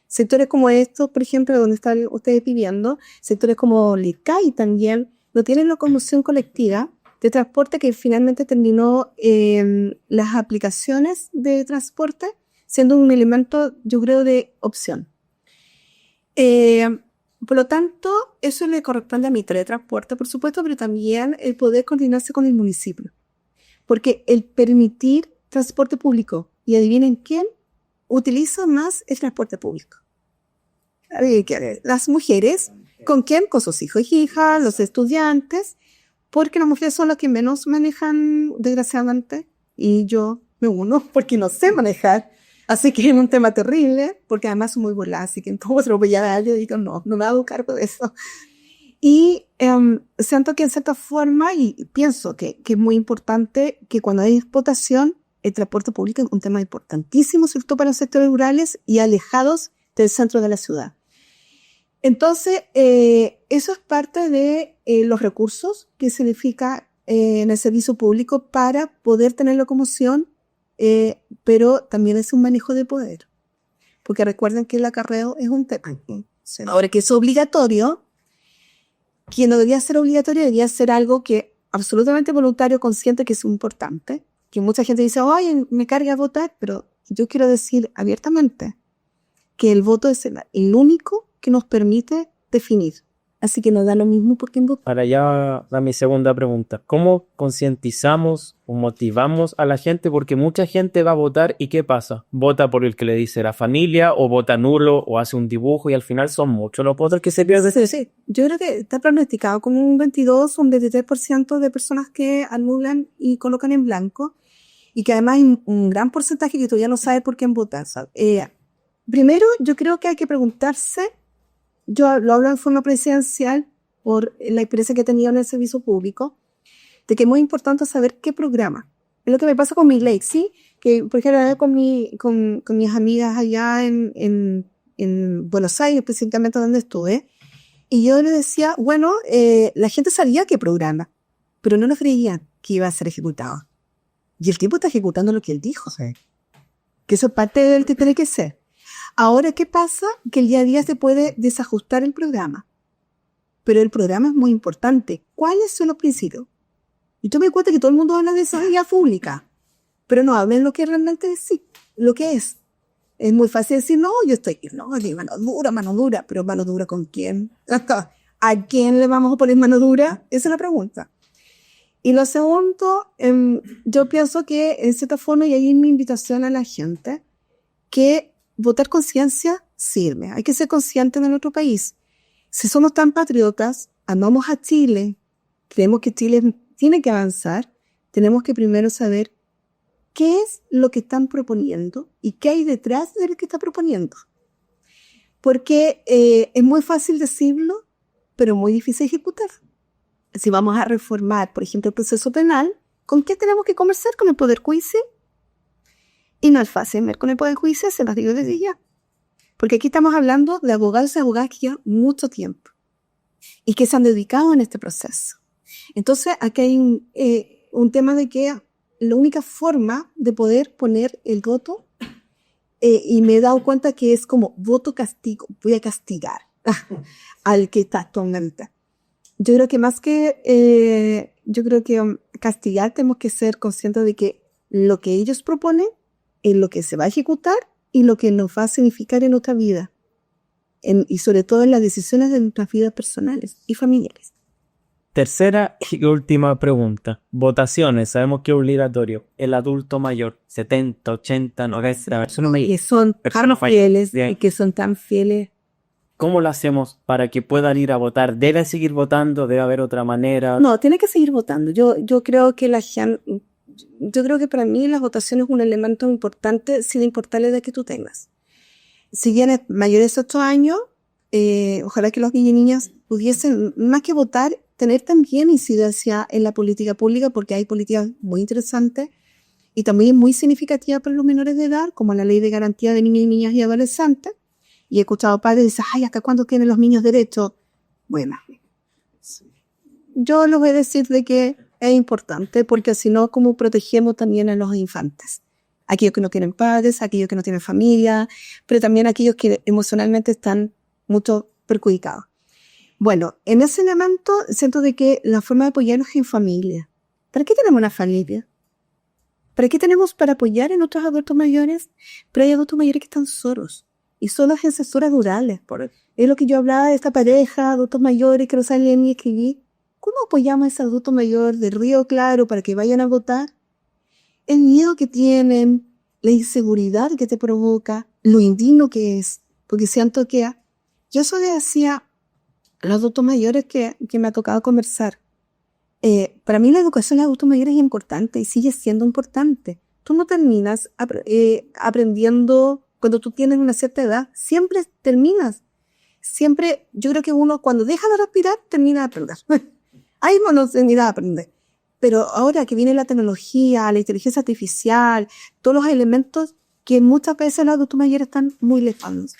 Sectores como estos, por ejemplo, donde están ustedes viviendo, sectores como Licay también, no tienen locomoción colectiva de transporte que finalmente terminó las aplicaciones de transporte siendo un elemento, yo creo, de opción. Por lo tanto, eso le corresponde a Mitre de transporte, por supuesto, pero también el poder coordinarse con el municipio. Porque el permitir transporte público, y adivinen quién utiliza más el transporte público. Las mujeres, ¿con quién? Con sus hijos y hijas, los estudiantes, porque las mujeres son las que menos manejan, desgraciadamente, y yo me uno porque no sé manejar. Así que es un tema terrible, porque además soy muy volada, así que en todo atropellar a alguien, digo, no me hago cargo de eso. Y siento que en cierta forma, y pienso que es muy importante que cuando hay votación, el transporte público es un tema importantísimo, sobre todo para los sectores rurales y alejados del centro de la ciudad. Entonces, eso es parte de los recursos que significa en el servicio público para poder tener locomoción, pero también es un manejo de poder. Porque recuerden que el acarreo es un tema. Ahora que es obligatorio, que no debería ser obligatorio, debería ser algo que absolutamente voluntario, consciente que es importante. Que mucha gente dice, oye, me carga votar, pero yo quiero decir abiertamente que el voto es el único que nos permite definir. Así que nos da lo mismo por quién votar. Para allá va mi segunda pregunta. ¿Cómo concientizamos o motivamos a la gente? Porque mucha gente va a votar y ¿qué pasa? Vota por el que le dice la familia o vota nulo o hace un dibujo y al final son muchos los votos que se pierden. Sí. Yo creo que está pronosticado como un 22 o un 23% de personas que anulan y colocan en blanco y que además hay un gran porcentaje que todavía no sabe por quién votar. Primero, yo creo que hay que preguntarse. Yo lo hablo en forma presidencial por la experiencia que he tenido en el servicio público, de que es muy importante saber qué programa. Es lo que me pasa con mi ley, ¿sí? Que, por ejemplo, con mis amigas allá en Buenos Aires, específicamente donde estuve, y yo les decía, bueno, la gente sabía qué programa, pero no lo creían que iba a ser ejecutado. Y el tipo está ejecutando lo que él dijo. Sí. Que eso es parte del que tiene que ser. Ahora, ¿qué pasa? Que el día a día se puede desajustar el programa. Pero el programa es muy importante. ¿Cuáles son los principios? Y tú me cuenta que todo el mundo habla de esa vía pública, pero no hablen lo que realmente es, lo que es. Es muy fácil decir, no, de mano dura, pero ¿mano dura con quién? ¿A quién le vamos a poner mano dura? Esa es la pregunta. Y lo segundo, yo pienso que en cierta forma, y ahí es mi invitación a la gente, que votar conciencia sirve. Hay que ser conscientes de nuestro país. Si somos tan patriotas, amamos a Chile, creemos que Chile tiene que avanzar, tenemos que primero saber qué es lo que están proponiendo y qué hay detrás de lo que está proponiendo. Porque es muy fácil decirlo, pero muy difícil ejecutar. Si vamos a reformar, por ejemplo, el proceso penal, ¿con qué tenemos que conversar? ¿Con el Poder Judicial? Y no es fácil ver con el Poder Judicial, se los digo desde ya. Porque aquí estamos hablando de abogados y abogadas que llevan mucho tiempo y que se han dedicado en este proceso. Entonces, aquí hay un tema de que la única forma de poder poner el voto, y me he dado cuenta que es como voto castigo, voy a castigar al que está actualmente. Yo creo que más que, castigar, tenemos que ser conscientes de que lo que ellos proponen es lo que se va a ejecutar y lo que nos va a significar en nuestra vida. Y sobre todo en las decisiones de nuestras vidas personales y familiares. Tercera y última pregunta. Votaciones, sabemos que es obligatorio. El adulto mayor, 70, 80, 90. Que son tan fieles y que son tan fieles. ¿Cómo lo hacemos para que puedan ir a votar? ¿Deben seguir votando? ¿Debe haber otra manera? No, tiene que seguir votando. Yo creo que para mí la votación es un elemento importante sin importar la edad que tú tengas. Si vienes mayores de 8 años, ojalá que los niños y niñas pudiesen, más que votar, tener también incidencia en la política pública, porque hay políticas muy interesantes y también muy significativas para los menores de edad, como la Ley de Garantía de Niños y Niñas y Adolescentes. Y he escuchado padres que dicen, ¿hasta cuándo tienen los niños derecho? Bueno, yo les voy a decir de que es importante, porque si no, ¿cómo protegemos también a los infantes? aquellos que no tienen padres, aquellos que no tienen familia, pero también aquellos que emocionalmente están mucho perjudicados. Bueno, en ese elemento siento de que la forma de apoyarnos es en familia. ¿Para qué tenemos una familia? ¿Para qué tenemos para apoyar en otros adultos mayores? Pero hay adultos mayores que están solos y solos en sectores rurales. Es lo que yo hablaba de esta pareja, adultos mayores que no saben ni escribir. ¿Cómo apoyamos a ese adulto mayor de Río Claro para que vayan a votar? El miedo que tienen, la inseguridad que te provoca, lo indigno que es, porque siento que yo eso le decía a los adultos mayores que me ha tocado conversar. Para mí la educación de adultos mayores es importante y sigue siendo importante. Tú no terminas aprendiendo cuando tú tienes una cierta edad, siempre terminas. Siempre, yo creo que uno cuando deja de respirar, termina de aprender. Ahí uno termina de aprender. Pero ahora que viene la tecnología, la inteligencia artificial, todos los elementos que muchas veces los adultos mayores están muy lejanos.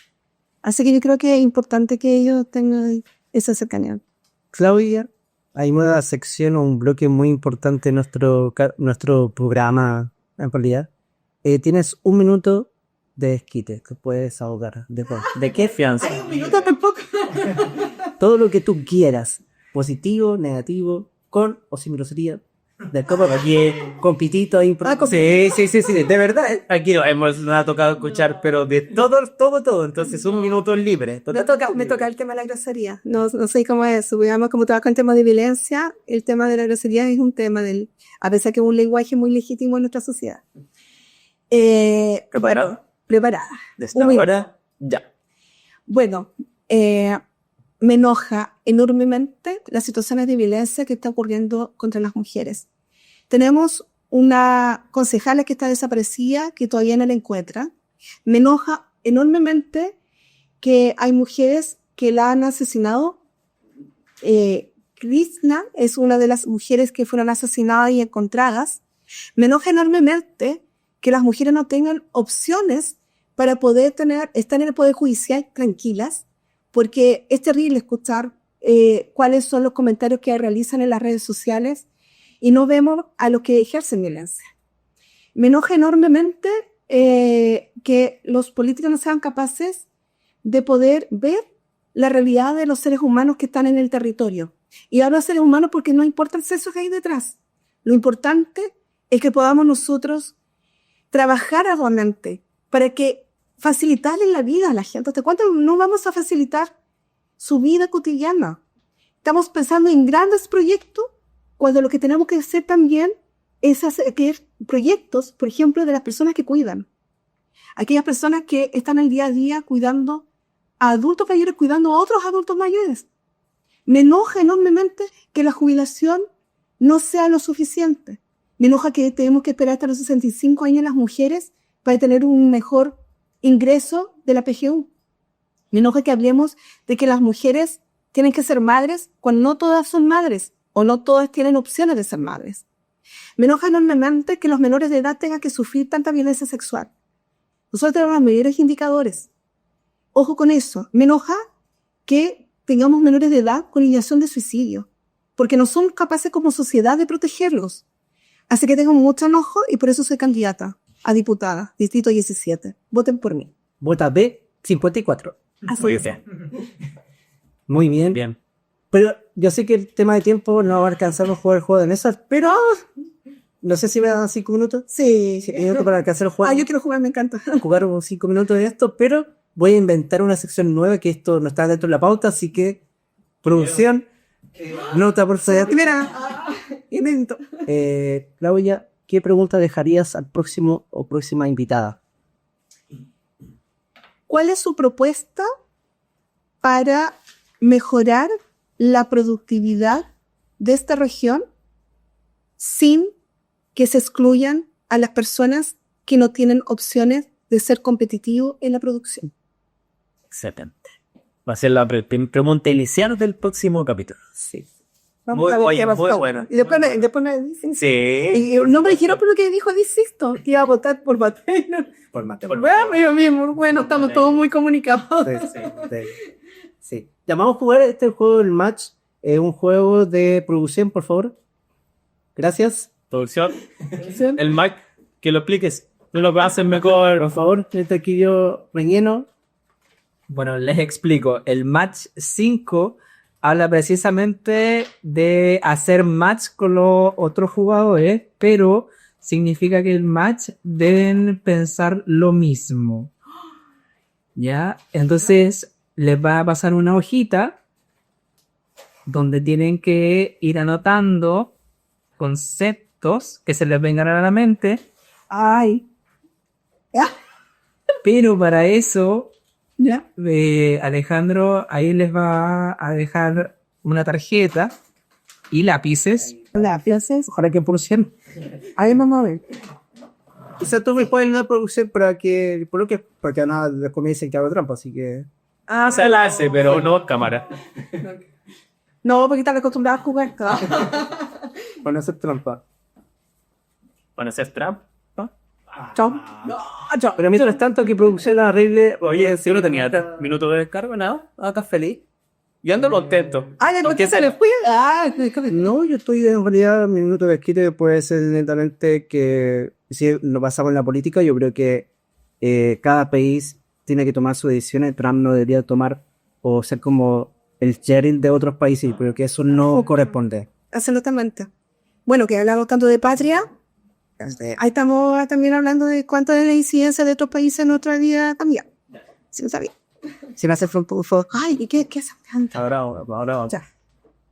Así que yo creo que es importante que ellos tengan esa cercanía. Claudia, hay una sección o un bloque muy importante en nuestro programa, en realidad. Tienes 1 minuto de desquite, que puedes ahogar. ¿De qué fianza? Hay 1 minuto tampoco. Todo lo que tú quieras, positivo, negativo, con o sin grosería. Del copo aquí, con pitito ahí. Sí, de verdad. Aquí nos ha tocado escuchar, pero de todo. Entonces, 1 minuto libre. Me toca el tema de la grosería. No sé cómo es eso. Digamos, como trabajo en temas de violencia, el tema de la grosería es un tema a pesar que es un lenguaje muy legítimo en nuestra sociedad. ¿Preparada? Desde ahora, ya. Bueno, me enoja enormemente las situaciones de violencia que están ocurriendo contra las mujeres. Tenemos una concejala que está desaparecida, que todavía no la encuentra. Me enoja enormemente que hay mujeres que la han asesinado. Krishna es una de las mujeres que fueron asesinadas y encontradas. Me enoja enormemente que las mujeres no tengan opciones para poder estar en el Poder Judicial tranquilas, porque es terrible escuchar cuáles son los comentarios que realizan en las redes sociales y no vemos a los que ejercen violencia. Me enoja enormemente que los políticos no sean capaces de poder ver la realidad de los seres humanos que están en el territorio. Y hablo de seres humanos porque no importa el sexo que hay detrás. Lo importante es que podamos nosotros trabajar arduamente para que facilitarle la vida a la gente. ¿Hasta cuánto no vamos a facilitar su vida cotidiana? Estamos pensando en grandes proyectos cuando lo que tenemos que hacer también es hacer proyectos, por ejemplo, de las personas que cuidan. Aquellas personas que están el día a día cuidando a adultos mayores, cuidando a otros adultos mayores. Me enoja enormemente que la jubilación no sea lo suficiente. Me enoja que tenemos que esperar hasta los 65 años las mujeres para tener un mejor ingreso de la PGU. Me enoja que hablemos de que las mujeres tienen que ser madres cuando no todas son madres o no todas tienen opciones de ser madres. Me enoja enormemente que los menores de edad tengan que sufrir tanta violencia sexual. Nosotros tenemos los mayores indicadores. Ojo con eso. Me enoja que tengamos menores de edad con ideación de suicidio, porque no somos capaces como sociedad de protegerlos. Así que tengo mucho enojo y por eso soy candidata a diputada, Distrito 17. Voten por mí. Vota B54. Así es. Muy bien. Bien. Pero yo sé que el tema de tiempo no va a alcanzar a jugar el juego de mesas, pero no sé si me dan 5 minutos. Sí. 5 minutos para alcanzar el juego. Yo quiero jugar, me encanta. Jugar unos 5 minutos de esto, pero voy a inventar una sección nueva que esto no está dentro de la pauta, así que producción, nota por favor. Mira, invento. Claudia, ¿qué pregunta dejarías al próximo o próxima invitada? ¿Cuál es su propuesta para mejorar la productividad de esta región sin que se excluyan a las personas que no tienen opciones de ser competitivos en la producción? Excelente. Va a ser la pregunta inicial del próximo capítulo. Sí. Muy buena. Y después me dicen. Sí. Y no me dijeron por lo que dijo Disisto, que iba a votar por Mateo. Por Mateo. Bueno, estamos todos muy comunicados. Sí. Llamamos a jugar este juego del match. Es un juego de producción, por favor. Gracias. Producción. El Mike, que lo expliques. Tú lo haces mejor. Por favor, este aquí yo relleno. Bueno, les explico. El match 5 habla precisamente de hacer match con los otros jugadores, pero significa que el match deben pensar lo mismo. ¿Ya? Entonces les va a pasar una hojita donde tienen que ir anotando conceptos que se les vengan a la mente. Ay. Ya. Pero para eso, Ya. Alejandro ahí les va a dejar una tarjeta y lápices. Lápices. Ojalá que producción. Ahí vamos a ver. Quizás tú me puedes no producir para que, porque nada, después me dicen que hago trampa, así que. Ah, se la hace, pero no cámara. No, porque están acostumbrados a jugar. Para no hacer trampa. ¿Van a hacer trampa? Chao. Chao. Pero mientras tanto, que producción arregle. Oye, si uno tenía 3 minutos de descarga, nada, estás feliz. Yo ando contento. Ay, ¿por qué se le les fue? Ah, No, yo estoy en realidad, mi minuto de esquite puede ser netamente que si nos basamos en la política, yo creo que cada país tiene que tomar sus decisiones. Trump no debería tomar o ser como el sheriff de otros países, pero que eso no corresponde. Absolutamente. Bueno, que hablamos tanto de patria. Ahí estamos también hablando de cuánto de la incidencia de otros países en nuestra vida también. Si no sabía. Si me hace fue. Ay, ¿y qué es? Ahora. Ya.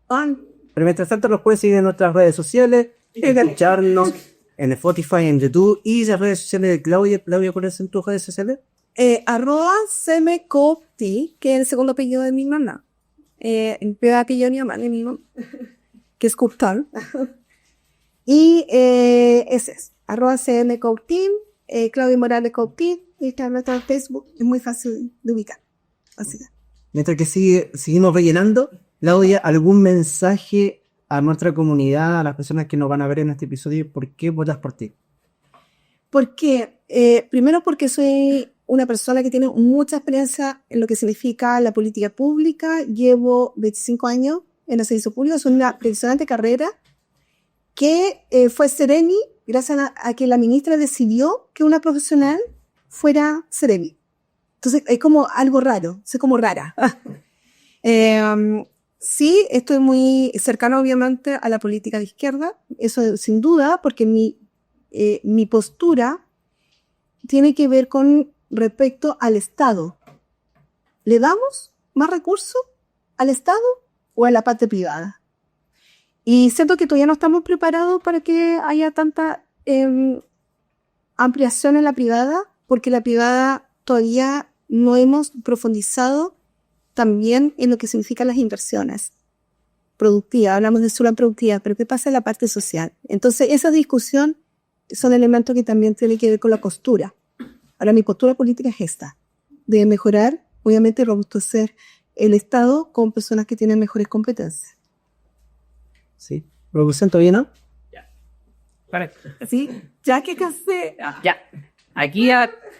Pero mientras tanto, nos pueden seguir en nuestras redes sociales, engancharnos en Spotify, en YouTube y las redes sociales de Claudia. Claudia, ¿cuáles son tus redes sociales? @semecopti, que es el segundo apellido de mi mamá. El peor apellido de mi mamá, que es Cuptal. Y ese es, @cmcopti, Claudia Morales Copti, y está en nuestro Facebook, es muy fácil de ubicar. Así que. Mientras que seguimos rellenando, Claudia, ¿algún mensaje a nuestra comunidad, a las personas que nos van a ver en este episodio? ¿Por qué votas por ti? Porque, primero porque soy una persona que tiene mucha experiencia en lo que significa la política pública. Llevo 25 años en el servicio público. Es una impresionante carrera que fue Seremi gracias a que la ministra decidió que una profesional fuera Seremi. Entonces, es como algo raro, soy como rara. Sí, estoy muy cercana, obviamente, a la política de izquierda. Eso sin duda, porque mi postura tiene que ver con respecto al Estado. ¿Le damos más recursos al Estado o a la parte privada? Y siento que todavía no estamos preparados para que haya tanta ampliación en la privada, porque la privada todavía no hemos profundizado también en lo que significan las inversiones productivas. Hablamos de sola productiva, pero ¿qué pasa en la parte social? Entonces, esa discusión son elementos que también tienen que ver con la postura. Ahora, mi postura política es esta, de mejorar, obviamente, robustecer el Estado con personas que tienen mejores competencias. Sí. ¿Producción todavía no? Sí, ya que casé. Ya. Aquí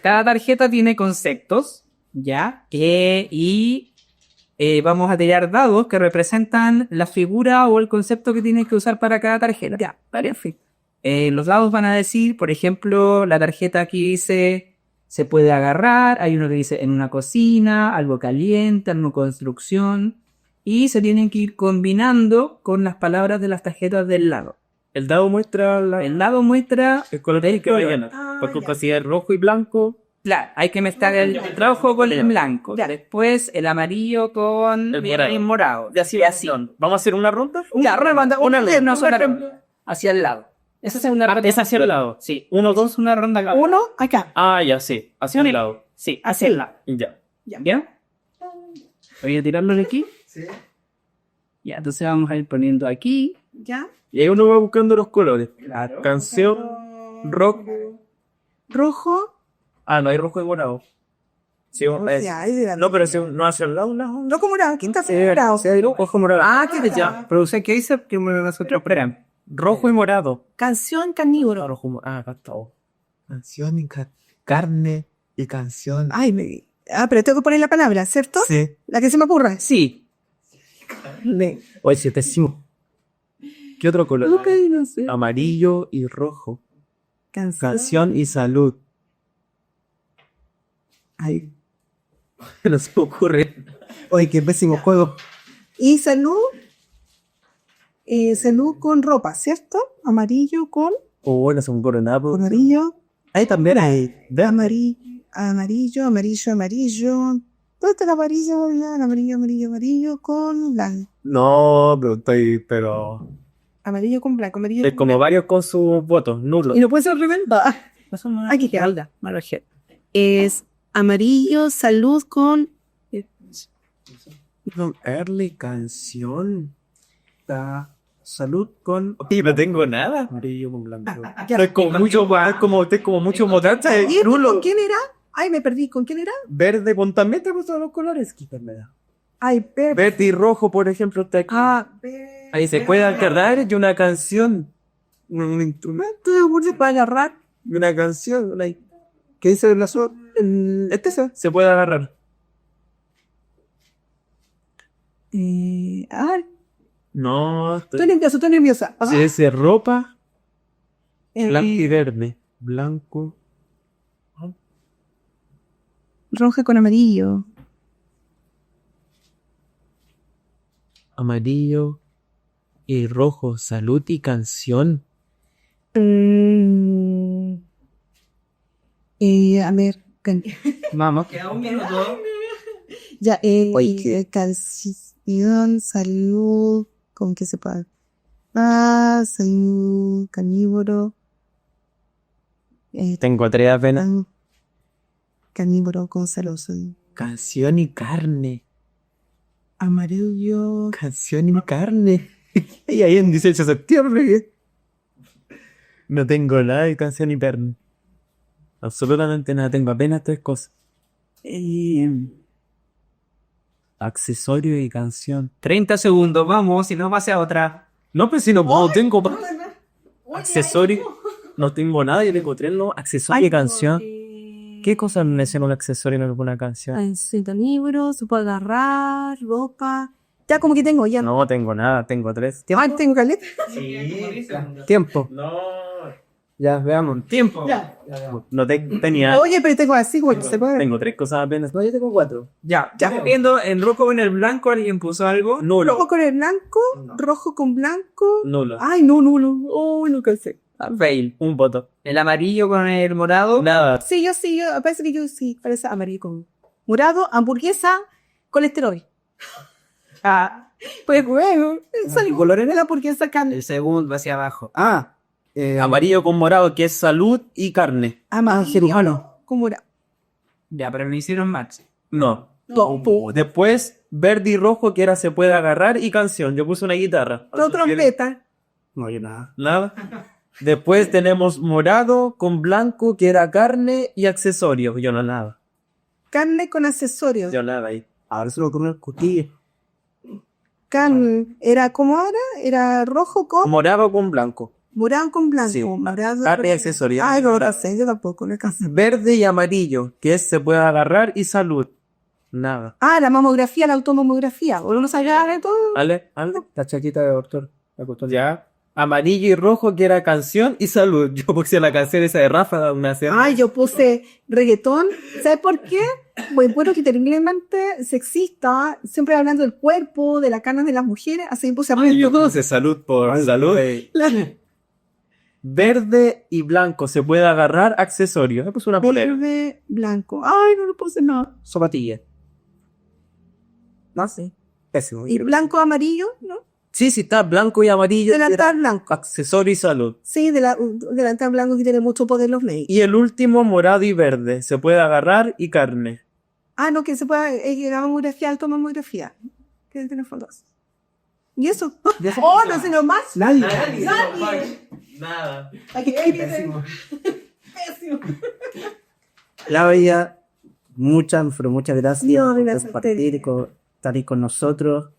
cada tarjeta tiene conceptos, ¿ya? Vamos a tirar dados que representan la figura o el concepto que tienes que usar para cada tarjeta. Ya, perfecto. Los dados van a decir, por ejemplo, la tarjeta aquí dice se puede agarrar, hay uno que dice en una cocina, algo caliente, en una construcción, y se tienen que ir combinando con las palabras de las tarjetas del lado. El dado muestra El color que rellena. Porque si es rojo y blanco, claro, hay que mezclar el rojo con el blanco. Ya. Después el amarillo con el morado. de así. ¿Vamos a hacer una ronda? Ya, hacia el lado. Esa es una ronda. Es hacia el lado. Sí, 1, 2, una ronda acá. Uno, acá. Ah, ya, sí. Hacia el lado. Sí, hacia el lado. Ya. ¿Ya? Voy a tirarlo de aquí. Sí. Ya, entonces vamos a ir poniendo aquí. ¿Ya? Y ahí uno va buscando los colores. Claro. Canción, rock. Rojo. Ah, no hay rojo y morado. Sí, no, pero si no hacia el lado, no. Rojo morado, ¿quién está haciendo morado? Sí, hay rojo morado. Ah, ¿qué ya? Produce, ¿qué dice? Que nosotros esperamos. Rojo y morado. Canción carnívoro. Acá está. Canción y carne y canción. Ay, pero tengo que poner la palabra, ¿cierto? Sí. La que se me ocurra. Sí. Oye, si te decimos. ¿Qué otro color? Ok, no sé. Amarillo y rojo. Canción. Canción y salud. Ay, No se me ocurre. oye, qué pésimo juego. Y salud, salud con ropa, ¿cierto? Amarillo con No se me ocurre nada. pues. amarillo, Ahí también hay. Ve. amarillo. ¿Dónde está el amarillo? Ya, el amarillo con blanco. No, Amarillo con blanco, amarillo Es con como varios con sus votos, nulos. ¿Y no puede ser rebelde? Aquí queda. Es amarillo, salud con... Early canción. Salud con Y no tengo nada. Amarillo con blanco. No, es como mucho votante. ¿Y con quién era? Ay, me perdí. ¿Con quién era? Verde, con también te gustan los colores. ¿Qué me da? Ay, Verde y rojo, por ejemplo, está aquí. Ahí se puede agarrar y una canción. Un instrumento para agarrar. y una canción. ¿Qué dice la azul? Se puede agarrar. Ay, No, estoy nerviosa. si es de ropa, Eh, blanco y verde. Blanco. roja con amarillo. Amarillo y rojo. Salud y canción. A ver, Vamos. Queda un minuto. ya, Oye, canción, salud, ¿con qué se puede? Salud, carnívoro. Tengo 3 apenas. Carnívoro con salud. Canción y carne. Amarillo. Canción y carne. Y ahí en 18 de septiembre. No tengo nada de canción y carne. Absolutamente nada. Tengo apenas 3 cosas. Accesorio y canción. 30 segundos, vamos, si no pase a otra. No, pues si no tengo accesorio. No tengo nada. Yo tengo 3, no. Accesorio y canción. ¿Qué cosas menciono un accesorio en alguna canción? Carnívoro, se puede agarrar, ropa. Ya como que tengo, ya. No tengo nada. Tengo 3. Ah, tengo caleta. Tiempo. No. Ya, veamos. Tiempo. No tenía. Oye, pero tengo así, güey, se puede. Tengo 3 cosas apenas. No, yo tengo 4. Ya viendo en rojo con el blanco, ¿alguien puso algo? Nulo. Rojo con el blanco, rojo con blanco. Nulo. Ay, no, nulo. Oh, no calcé. Fail. Un voto. El amarillo con el morado. Nada. Sí, parece que yo sí, parece amarillo con morado, hamburguesa, colesterol. Pues bueno, sale color en la hamburguesa carne. El segundo hacia abajo. Amarillo con morado, que es salud y carne. Amarillo con morado. Ya, pero no hicieron match. No. Después, verde y rojo, que era se puede agarrar, y canción. Yo puse una guitarra. No trompeta. no hay nada. Nada. Después tenemos morado con blanco, que era carne y accesorios. Yo no nada. Carne con accesorios. Yo nada ahí. Ahora se lo comen costillas. Carne. ¿Era como ahora? ¿Era rojo con Morado con blanco. morado con blanco? Sí. Morado. Carne y accesorios. Ay, no lo sé, yo tampoco lo alcancé. Verde y amarillo, que es se puede agarrar, y salud. Nada. La mamografía, la automamografía. ¿O no sabía de todo? ¿Ale? La chaquita de doctor. Ya. Amarillo y rojo, que era canción y salud. Yo puse la canción esa de Rafa, una serie. Ay, yo puse reggaetón. ¿Sabes por qué? Pues bueno, que terriblemente sexista, siempre hablando del cuerpo, de las canas de las mujeres, así puse Yo puse salud por salud. Verde y blanco, se puede agarrar, accesorios. Me puse una polera. verde, blanco. Ay, no le puse nada. Zapatilla. No sé. Pésimo. Y blanco, amarillo, ¿no? Sí, está blanco y amarillo. Delantal blanco. Accesorio y salud. Sí, delantal blanco que tiene mucho poder los médicos. Y el último, morado y verde. Se puede agarrar y carne. No, que se puede, la mamografía, automamografía. Que tiene fondos. ¿Y eso? No sé nomás. Nadie. Nada. Pésimo. Claudia, muchas gracias No, por gracias a compartir estar ahí con nosotros.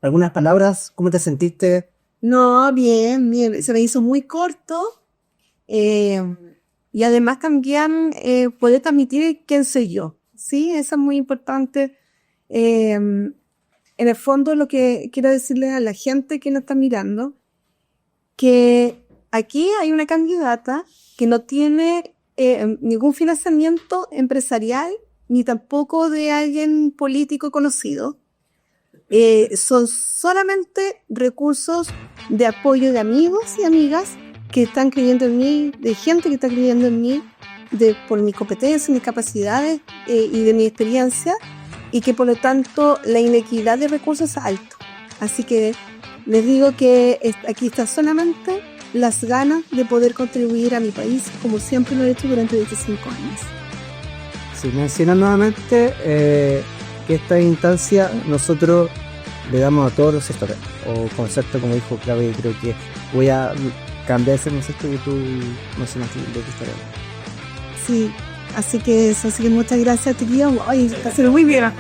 ¿Algunas palabras? ¿Cómo te sentiste? No, bien. Se me hizo muy corto. Y además también poder transmitir quién soy yo. Sí, eso es muy importante. En el fondo lo que quiero decirle a la gente que nos está mirando, que aquí hay una candidata que no tiene ningún financiamiento empresarial, ni tampoco de alguien político conocido. Son solamente recursos de apoyo de amigos y amigas que están creyendo en mí, de gente que está creyendo en mí, por mi competencia, mis capacidades y de mi experiencia, y que por lo tanto la inequidad de recursos es alto. Así que les digo que aquí está solamente las ganas de poder contribuir a mi país, como siempre lo he hecho durante 25 años. Sí, mencionar nuevamente que esta instancia nosotros le damos a todos los sectores, o concepto, como dijo Claudia, y creo que voy a cambiar ese concepto que tú mencionaste de tu historia. Sí, así que eso, así que muchas gracias, te quiero. Ay, está haciendo muy bien.